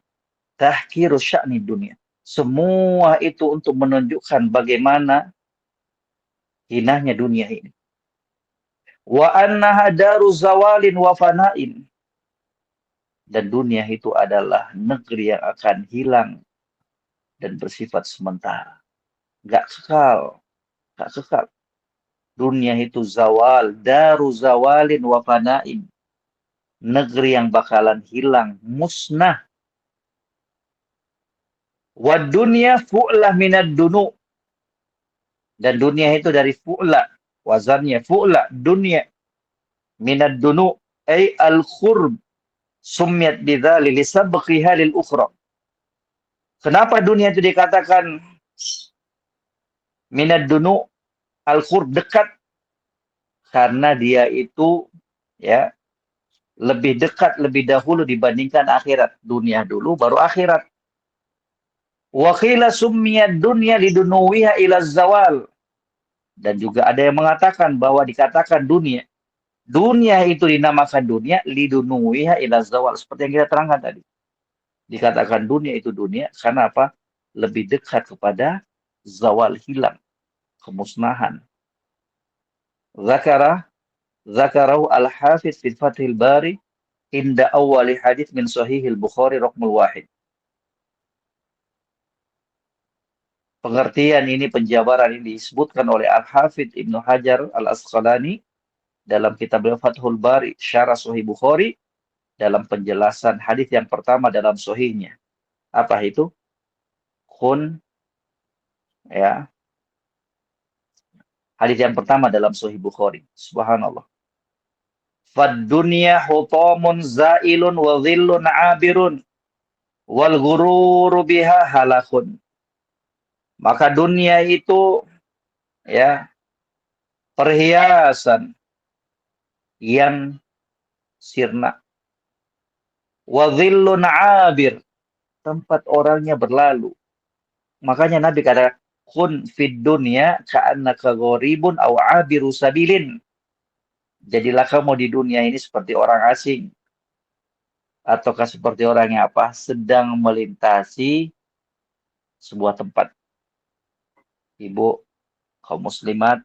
tahkiru sya'ni dunia. Semua itu untuk menunjukkan bagaimana hinahnya dunia ini. Wa annaha daru zawalin wa fana'in. Dan dunia itu adalah negeri yang akan hilang dan bersifat sementara. Gak kekal. Gak kekal. Dunia itu zawal. Daru zawalin wa fana'in. Negeri yang bakalan hilang. Musnah. Wa dunia fu'lah minad dunu. Dan dunia itu dari fu'la. Wazannya fu'la. Dunia. Minad dunu. Ay al-khurb. Sumyat bidzali lisabqiha lil ukhra. Kenapa dunia itu dikatakan minad dunu al-khurb, dekat? Karena dia itu ya lebih dekat lebih dahulu dibandingkan akhirat. Dunia dulu baru akhirat. Wa qila summiyad dunya lidunuwiha ila zawal. Dan juga ada yang mengatakan bahwa dikatakan dunia. Dunia itu dinamakan dunia lidunuwiha ila zawal. Seperti yang kita terangkan tadi. Dikatakan dunia itu dunia karena apa? Lebih dekat kepada zawal, hilang, kemusnahan. Zakarahu al-Hafiz fi Fathil Bari inda awali hadits min Sahihil Bukhari raqmul wahid. Pengertian ini, penjabaran ini disebutkan oleh Al-Hafidh Ibnu Hajar Al-Asqalani dalam kitab Fathul Bari, Syarah Sahih Bukhari, dalam penjelasan hadis yang pertama dalam sahihnya. Apa itu? Kun, ya. Hadis yang pertama dalam Sahih Bukhari. Subhanallah. Fad dunya hutamun zailun wa dhillun abirun wal ghururu biha halakun. Maka dunia itu ya perhiasan yang sirna. Wa dhillun abir, tempat orangnya berlalu. Makanya Nabi kata, kun fid dunya ka'annaka gharibun aw abiru sabilin. Jadilah kamu di dunia ini seperti orang asing ataukah seperti orang yang apa? Sedang melintasi sebuah tempat. Ibu kaum muslimat,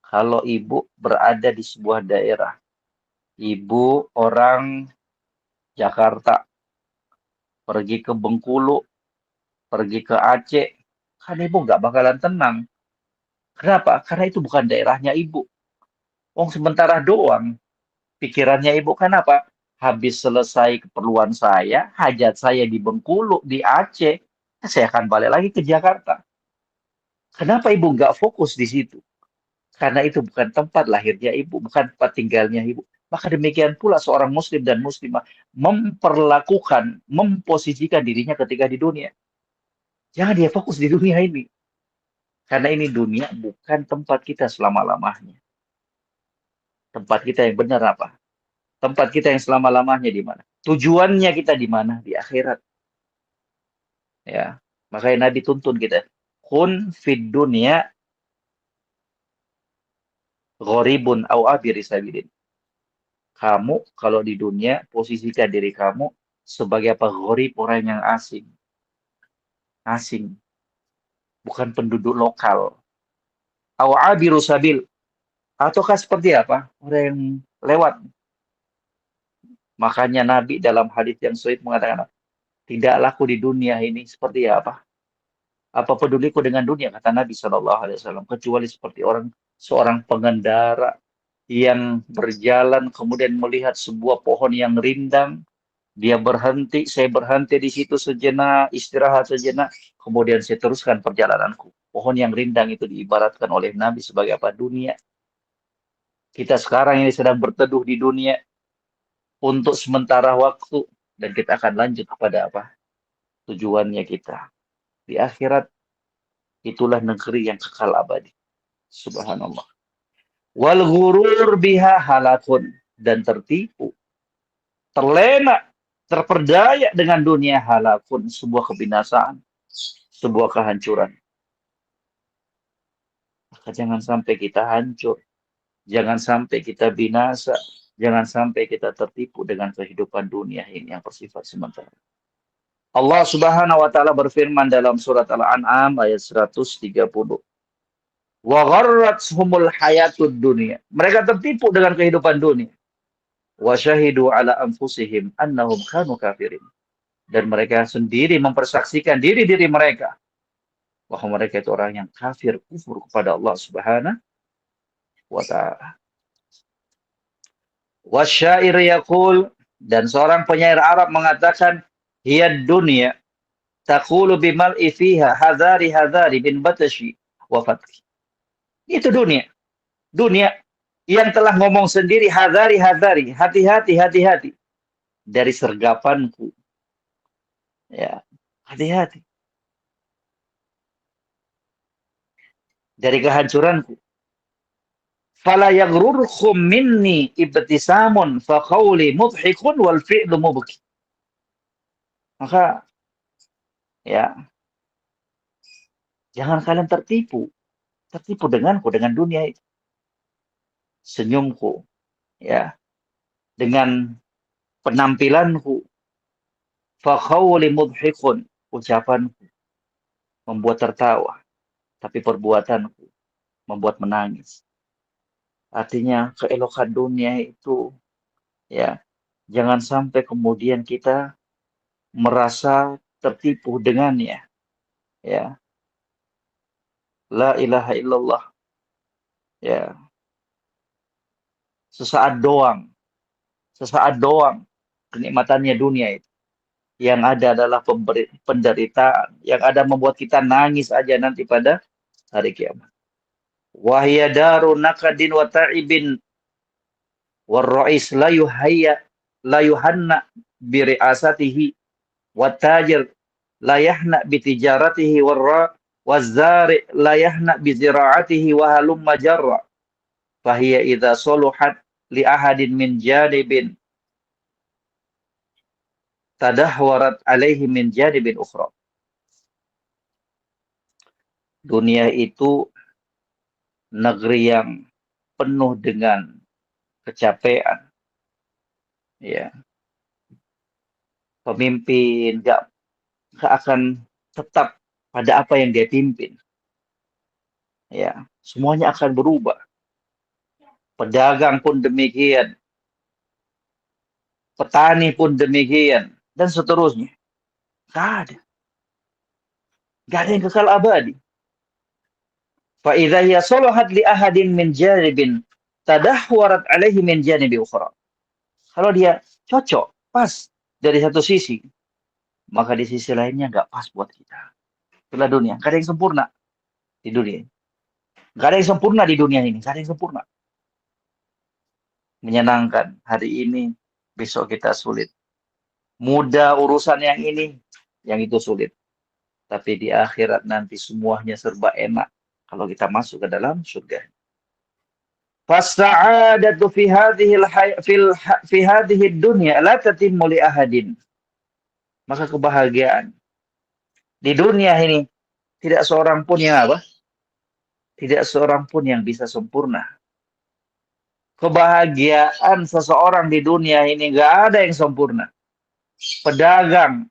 kalau ibu berada di sebuah daerah, ibu orang Jakarta, pergi ke Bengkulu, pergi ke Aceh, kan ibu nggak bakalan tenang. Kenapa? Karena itu bukan daerahnya ibu. Wong sementara doang. Pikirannya ibu kan apa? Habis selesai keperluan saya, hajat saya di Bengkulu, di Aceh, saya akan balik lagi ke Jakarta. Kenapa ibu nggak fokus di situ? Karena itu bukan tempat lahirnya ibu, bukan tempat tinggalnya ibu. Maka demikian pula seorang muslim dan muslimah memperlakukan, memposisikan dirinya ketika di dunia. Jangan dia fokus di dunia ini. Karena ini dunia bukan tempat kita selama-lamanya. Tempat kita yang benar apa? Tempat kita yang selama-lamanya di mana? Tujuannya kita di mana? Di akhirat. Ya. Makanya Nabi tuntun kita. Kun fid dunya gharibun au abiri sabilin. Kamu kalau di dunia posisikan diri kamu sebagai apa? Gharib, orang yang asing. Asing. bukan penduduk lokal. Awabiru sabil, ataukah seperti apa? Orang yang lewat. Makanya Nabi dalam hadis yang sahih mengatakan, tidak laku di dunia ini seperti apa? Apa peduliku dengan dunia, kata Nabi Shallallahu Alaihi Wasallam, kecuali seperti seorang pengendara yang berjalan kemudian melihat sebuah pohon yang rindang, dia berhenti, saya berhenti di situ sejenak, istirahat sejenak, kemudian saya teruskan perjalananku. Pohon yang rindang itu diibaratkan oleh Nabi sebagai apa? Dunia. Kita sekarang ini sedang berteduh di dunia untuk sementara waktu, dan kita akan lanjut kepada apa? Tujuannya kita. Di akhirat, itulah negeri yang kekal abadi. Subhanallah. Wal ghurur biha halakun. Dan tertipu, terlena, terperdaya dengan dunia halakun. Sebuah kebinasaan, sebuah kehancuran. Maka jangan sampai kita hancur. Jangan sampai kita binasa. Jangan sampai kita tertipu dengan kehidupan dunia ini yang bersifat sementara. Allah Subhanahu wa taala berfirman dalam surat Al-An'am ayat 130. Wa gharrathumul hayatud dunya. Mereka tertipu dengan kehidupan dunia. Wa syahidu ala anfusihim annahum kanu kafirin. Dan mereka sendiri mempersaksikan diri-diri mereka bahwa mereka itu orang yang kafir, kufur kepada Allah Subhanahu wa taala. Wasyair yaqul, dan seorang penyair Arab mengatakan, hiya dunya taqulu bimal fiha hadari hadari bin batashi wa fatki. Itu dunia. Dunia yang telah ngomong sendiri, hadari hadari, hati-hati hati-hati dari sergapanku. Ya, hati-hati dari kehancuranku. Fala yaghrurkum minni ibtisamun fa qawli mudhikun wal fi'lu mubki. Maka ya, jangan kalian tertipu denganku, dengan dunia itu. Senyumku, ya, dengan penampilanku. Fa qawli mudhikun, ucapanku membuat tertawa, tapi perbuatanku membuat menangis. Artinya keelokan dunia itu, ya, jangan sampai kemudian kita merasa tertipu dengannya. Ya, la ilaha illallah. Ya, sesaat doang kenikmatannya dunia itu. Yang ada adalah penderitaan, yang ada membuat kita nangis aja nanti pada hari kiamat. Wahya daru nakadin wa ta'ibin warra'is la yuhanna bi ri'asatihi wa tajir la yahna bi tijaratihi wazari la yahna bi zira'atihi wa halumma jarra fahiya idza soluhat li ahadin min janibin tadahwarat alaihi min janibin ukhra. Dunia itu negeri yang penuh dengan kecapean. Ya. Pemimpin gak akan tetap pada apa yang dia pimpin. Ya, semuanya akan berubah. Pedagang pun demikian. Petani pun demikian. Dan seterusnya. Gak ada. Gak ada yang kekal abadi. Fa'idha hiya solahat li ahadin min janibin tadahwarat alaihi min janibi ukhra. Kalau dia cocok, pas dari satu sisi, maka di sisi lainnya nggak pas buat kita. Itulah dunia. Gak ada yang sempurna di dunia. Gak ada yang sempurna di dunia ini. Gak ada yang sempurna. Menyenangkan hari ini, besok kita sulit. Mudah urusan yang ini, yang itu sulit. Tapi di akhirat nanti semuanya serba enak kalau kita masuk ke dalam surga. Fas'adatu fi hadhihi dunya la tatimmu li ahadin. Maka kebahagiaan di dunia ini tidak seorang pun yang apa? Tidak seorang pun yang bisa sempurna. Kebahagiaan seseorang di dunia ini nggak ada yang sempurna. Pedagang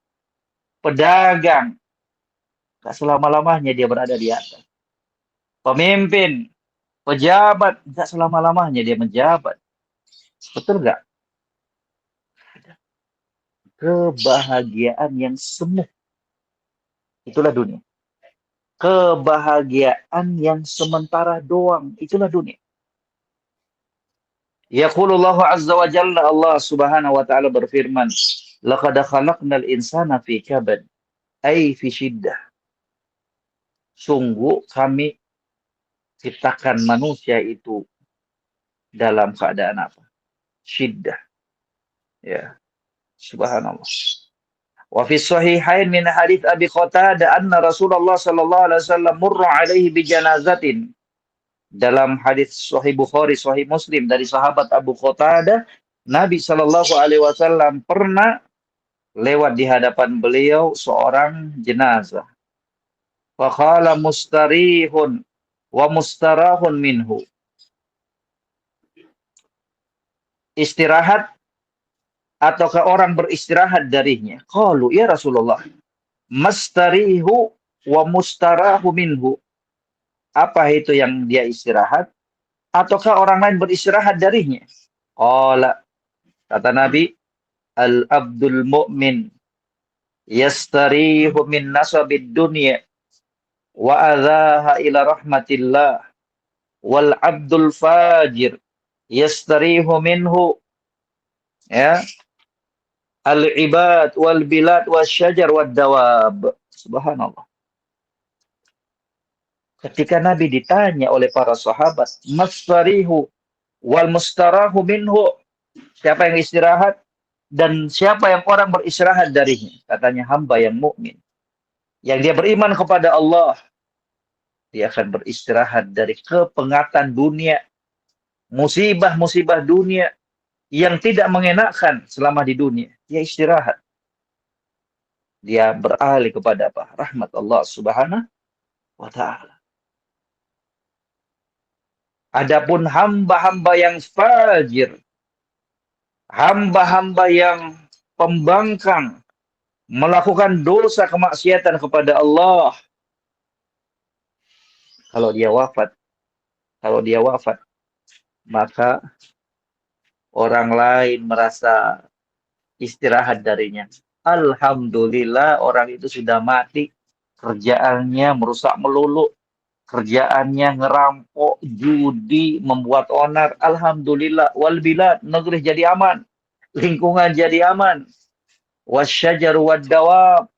Gak selama-lamanya dia berada di atas. Pemimpin, pejabat, gak selama-lamanya dia menjabat. Betul nggak? Kebahagiaan yang semu. Itulah dunia. Kebahagiaan yang sementara doang. Itulah dunia. Yaqulullahu azza wa jalla, Allah subhanahu wa ta'ala berfirman, laqad khalaqnal insana fi kabad, ay fi syiddah. Sungguh kami ciptakan manusia itu dalam keadaan apa? Syiddah. Ya, subhanallah. Wa fi sahihain min hadits Abi Qatadah anna Rasulullah sallallahu alaihi wasallam murra alaihi bi janazatin. Dalam hadis Sahih Bukhari, Sahih Muslim dari sahabat Abu Qatadah, Nabi sallallahu alaihi wasallam pernah lewat di hadapan beliau seorang jenazah. Fa qala mustarihun wa mustarahun minhu. Istirahat ataukah orang beristirahat darinya? Qalu ya Rasulullah, mastarihu wa mustarahu minhu. Apa itu yang dia istirahat? Ataukah orang lain beristirahat darinya? Qala, kata Nabi, al-abdul mu'min yastarihu min nasabid dunya wa adhaha ila rahmatillah wal abdul fajir yastarihu minhu, ya, al-ibad wal bilad wasyajar wad dawab. Subhanallah. Ketika Nabi ditanya oleh para sahabat, mastarihu wal mustarahu minhu, siapa yang istirahat dan siapa yang orang beristirahat darinya? Katanya hamba yang mukmin, yang dia beriman kepada Allah, dia akan beristirahat dari kepengatan dunia, musibah-musibah dunia yang tidak mengenakkan selama di dunia. Dia istirahat. Dia beralih kepada apa? Rahmat Allah subhanahu wa ta'ala. Adapun hamba-hamba yang fajir, hamba-hamba yang pembangkang, melakukan dosa kemaksiatan kepada Allah, kalau dia wafat, maka orang lain merasa istirahat darinya. Alhamdulillah, orang itu sudah mati, kerjaannya merusak melulu, kerjaannya ngerampok, judi, membuat onar. Alhamdulillah, wal bilad, negeri jadi aman, lingkungan jadi aman. Wasyajar wad dawab,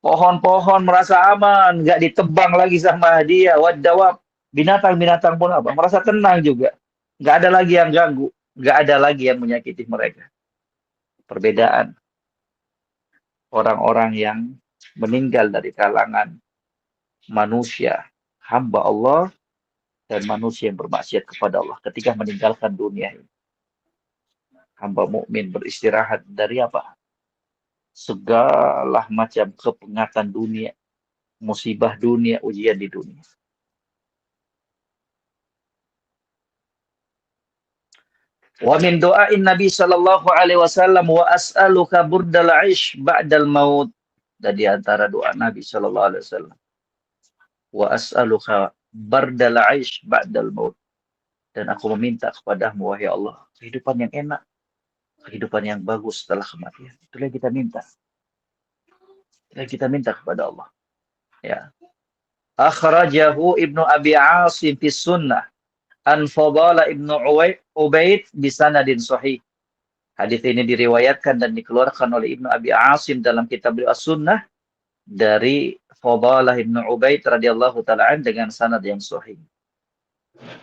pohon-pohon merasa aman, nggak ditebang lagi sama dia. Wad dawab, binatang-binatang pun apa? Merasa tenang juga. Nggak ada lagi yang ganggu, nggak ada lagi yang menyakiti mereka. Perbedaan orang-orang yang meninggal dari kalangan manusia, hamba Allah, dan manusia yang bermaksiat kepada Allah ketika meninggalkan dunia ini. Hamba mukmin beristirahat dari apa? Segala macam kepengatan dunia, musibah dunia, ujian di dunia. Wa min doain Nabi sallallahu alaihi wasallam, wa as'aluka burdal 'aish ba'dal maut. Dan di antara doa Nabi sallallahu alaihi wasallam, wa as'aluka bardal 'aish ba'dal maut. Dan aku meminta kepadamu, wahai Allah, kehidupan yang enak, kehidupan yang bagus setelah kematian. Itulah yang kita minta. Itulah yang kita minta kepada Allah. Ya. Akhrajahu Ibnu Abi Asim fi Sunnah an Fadala Ibnu Ubaid bisanadin sahih. Hadis ini diriwayatkan dan dikeluarkan oleh Ibnu Abi Asim dalam kitab As-Sunnah dari Fadalah Ibnu Ubaid radhiyallahu taala dengan sanad yang sahih.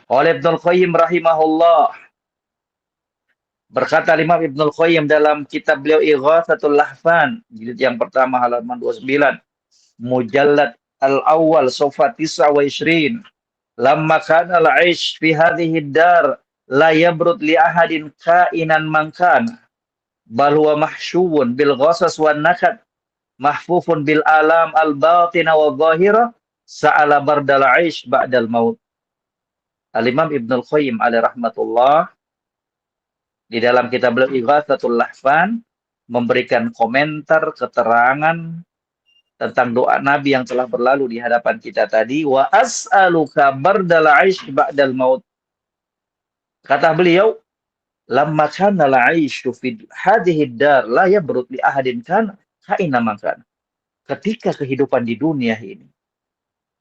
Oleh Ibnu Qayyim rahimahullah, berkata Imam Ibnu Qayyim dalam kitab beliau Ighatsatul Lahfan, jilid yang pertama halaman 29, mujallad al-awwal safha 29, lamma kana al-'aish fi hadhihi ad-dar la yabrud li ahadin kainan man kana, bal huwa mahsyubun bil ghasas wan nakad, mahfufun bil alam al-batina wa dhahira, sa'ala bardal 'aish ba'dal maut. Al-Imam Ibnu Qayyim alaihi rahmatullah di dalam kitab beliau Ighatsatul Lahfan memberikan komentar keterangan tentang doa Nabi yang telah berlalu di hadapan kita tadi, wa as'aluka bardal 'aish ba'dal maut. Kata beliau, lamma kana al-'aishu fi hadhihi dar la yabrud li ahadin kana kaina makan. Ketika kehidupan di dunia ini,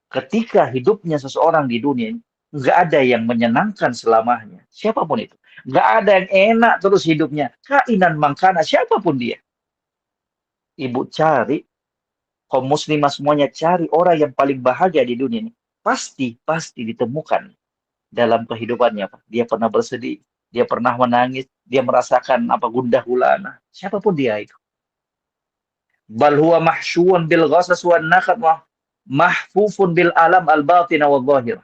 ketika hidupnya seseorang di dunia ini, nggak ada yang menyenangkan selamanya. Siapapun itu. Nggak ada yang enak terus hidupnya. Kainan mangkana, siapapun dia. Ibu cari, kaum muslimah semuanya cari orang yang paling bahagia di dunia ini. Pasti ditemukan dalam kehidupannya. Dia pernah bersedih, dia pernah menangis, dia merasakan apa gundah gulana. Siapapun dia itu. Bal huwa mahsyuun bil ghasas wan nakhat mahfufun bil alam al batin wa zahir.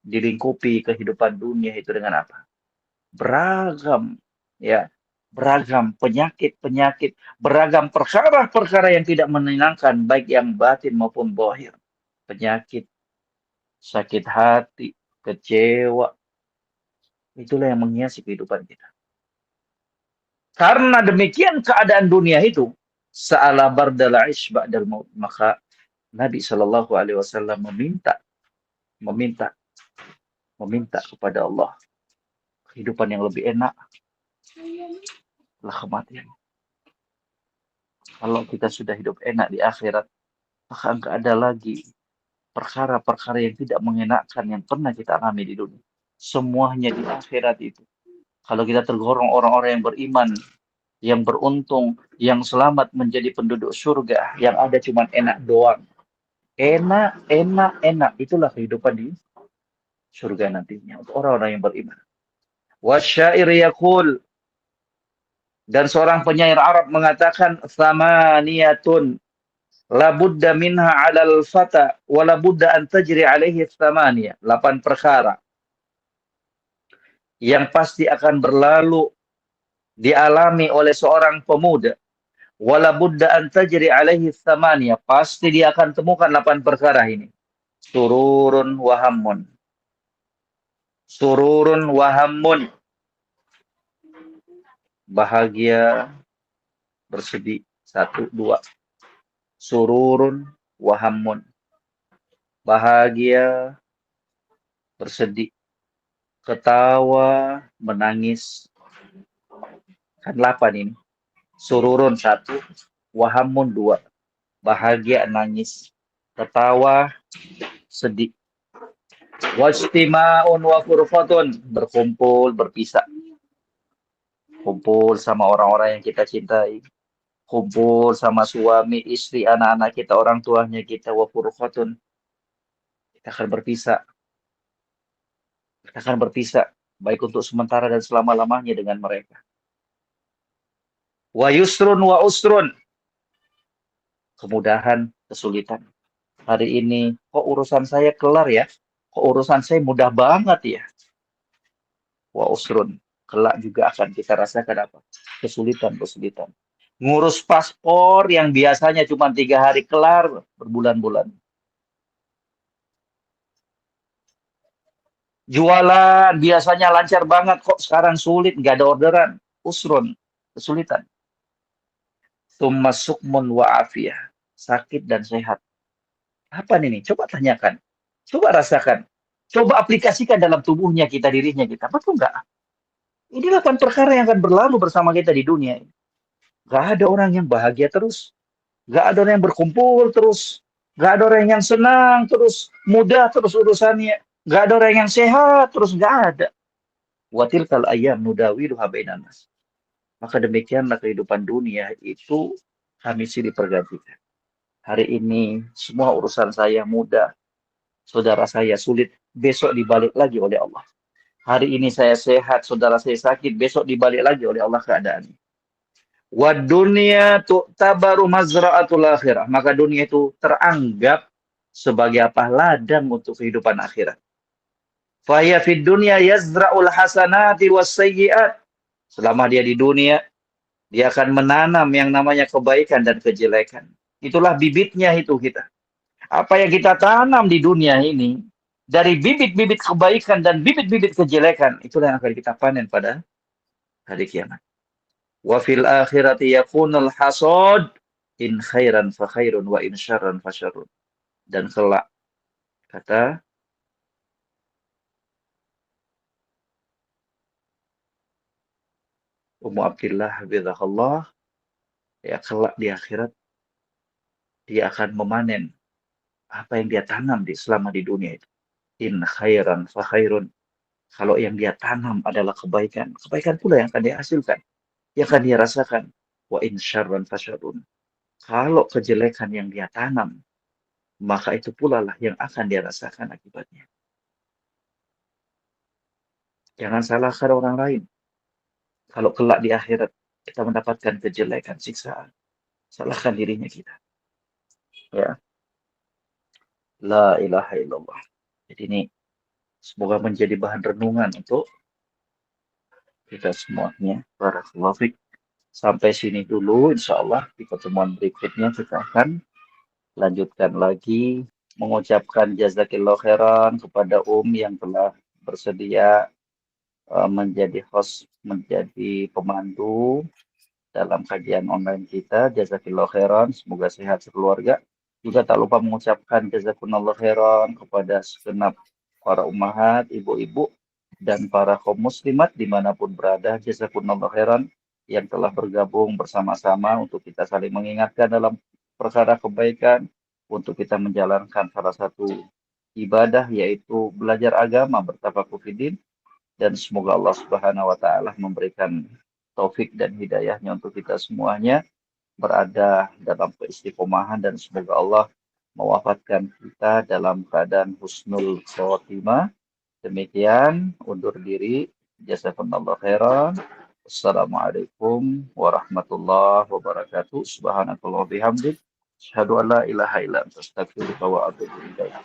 Dilingkupi kehidupan dunia itu dengan apa? Beragam, ya, beragam penyakit-penyakit, beragam perkara-perkara yang tidak menyenangkan, baik yang batin maupun zahir. Penyakit, sakit hati, kecewa, itulah yang menghiasi kehidupan kita. Karena demikian keadaan dunia itu, sa'ala bardal 'aish ba'dal maut, maka Nabi Shallallahu alaihi wasallam meminta kepada Allah kehidupan yang lebih enak setelah kematian. Kalau kita sudah hidup enak di akhirat, maka enggak ada lagi perkara-perkara yang tidak mengenakan yang pernah kita alami di dunia. Semuanya di akhirat itu. Kalau kita tergolong orang-orang yang beriman, yang beruntung, yang selamat menjadi penduduk surga, yang ada cuma enak doang. Enak, enak, enak. Itulah kehidupan di surga nantinya untuk orang-orang yang beriman. Wasyair yaqul, dan seorang penyair Arab mengatakan, thamaniyatun labudda minha 'alal fata wa labudda an tajri 'alaihi thamaniyah. 8 perkara yang pasti akan berlalu dialami oleh seorang pemuda. Wa labudda an tajri 'alaihi thamaniyah. Pasti dia akan temukan 8 perkara ini. Sururun wa hammun. Sururun wa hammun. Bahagia, bersedih. 1, 2. Sururun wa hammun. Bahagia, bersedih. Ketawa, menangis. Kan 8 ini. Sururun 1, wa hammun 2. Bahagia, nangis. Ketawa, sedih. Wajtima'un wa furqatun. Berkumpul, berpisah. Kumpul sama orang-orang yang kita cintai. Kumpul sama suami, istri, anak-anak kita, orang tuanya kita, wa furqatun. Kita akan berpisah. Kita akan berpisah, baik untuk sementara dan selama-lamanya dengan mereka. Wa yusrun wa usrun. Kemudahan, kesulitan. Hari ini, kok urusan saya kelar ya? Kok urusan saya mudah banget ya? Wa usrun. Kelak juga akan kita rasakan apa? Kesulitan. Ngurus paspor yang biasanya cuma 3 hari kelar, berbulan-bulan. Jualan biasanya lancar banget, kok sekarang sulit, nggak ada orderan. Usrun, kesulitan. Tsumma sukmun wa afiyah. Sakit dan sehat. Apa ini? Coba tanyakan. Coba rasakan. Coba aplikasikan dalam tubuhnya kita, dirinya kita. Betul nggak? Ini 8 perkara yang akan berlalu bersama kita di dunia ini. Gak ada orang yang bahagia terus. Gak ada orang yang berkumpul terus. Gak ada orang yang senang terus. Mudah terus urusannya. Gak ada orang yang sehat terus. Gak ada. Wa tilkal ayyam nudawiluha bainan nas. Maka demikianlah kehidupan dunia itu kami silih pergantikan. Hari ini semua urusan saya mudah. Saudara saya sulit. Besok dibalik lagi oleh Allah. Hari ini saya sehat, saudara saya sakit, besok dibalik lagi oleh Allah keadaannya. Wa dunya tu'tabaru mazra'atul akhirah. Maka dunia itu teranggap sebagai apa? Ladang untuk kehidupan akhirat. Fa ya fid dunya yazra'ul hasanati was sayyi'at. Selama dia di dunia, dia akan menanam yang namanya kebaikan dan kejelekan. Itulah bibitnya itu kita. Apa yang kita tanam di dunia ini, dari bibit-bibit kebaikan dan bibit-bibit kejelekan, itulah yang akan kita panen pada hari kiamat. Wa fil akhirati yakunul hasad In khairan fa khairun wa in syarran fa syarrun. Dan kelak kata Ummu Abdillah hafizahullah, ya kelak di akhirat dia akan memanen apa yang dia tanam selama di dunia itu. In khairan fa khairun. Kalau yang dia tanam adalah kebaikan, kebaikan pula yang akan dia hasilkan, yang akan dia rasakan. Wa in syarran fa syarrun. Kalau kejelekan yang dia tanam, maka itu pula lah yang akan dia rasakan akibatnya. Jangan salahkan orang lain. Kalau kelak di akhirat kita mendapatkan kejelekan, siksaan, salahkan dirinya kita. Ya, la ilaha illallah. Jadi ini semoga menjadi bahan renungan untuk kita semuanya. Barakallahu fiik. Sampai sini dulu, insya Allah di pertemuan berikutnya kita akan lanjutkan lagi mengucapkan jazakillah khairan kepada yang telah bersedia menjadi host, menjadi pemandu dalam kajian online kita. Jazakillah khairan, semoga sehat sekeluarga. Juga tak lupa mengucapkan jazakumullah khairan kepada segenap para ummahat, ibu-ibu, dan para kaum muslimat dimanapun berada. Jazakumullah khairan yang telah bergabung bersama-sama untuk kita saling mengingatkan dalam perkara kebaikan, untuk kita menjalankan salah satu ibadah yaitu belajar agama, bertafakuh fiddin, dan semoga Allah Subhanahu wa taala memberikan taufik dan hidayahnya untuk kita semuanya berada dalam keistiqomahan, dan semoga Allah mewafatkan kita dalam keadaan husnul khotimah. Demikian undur diri. Jazakumullah khairan. Assalamualaikum warahmatullahi wabarakatuh. Subhanakallah bihamdik. Asyhadu an la ilaha illa anta astaghfiruka wa atubu ilaik.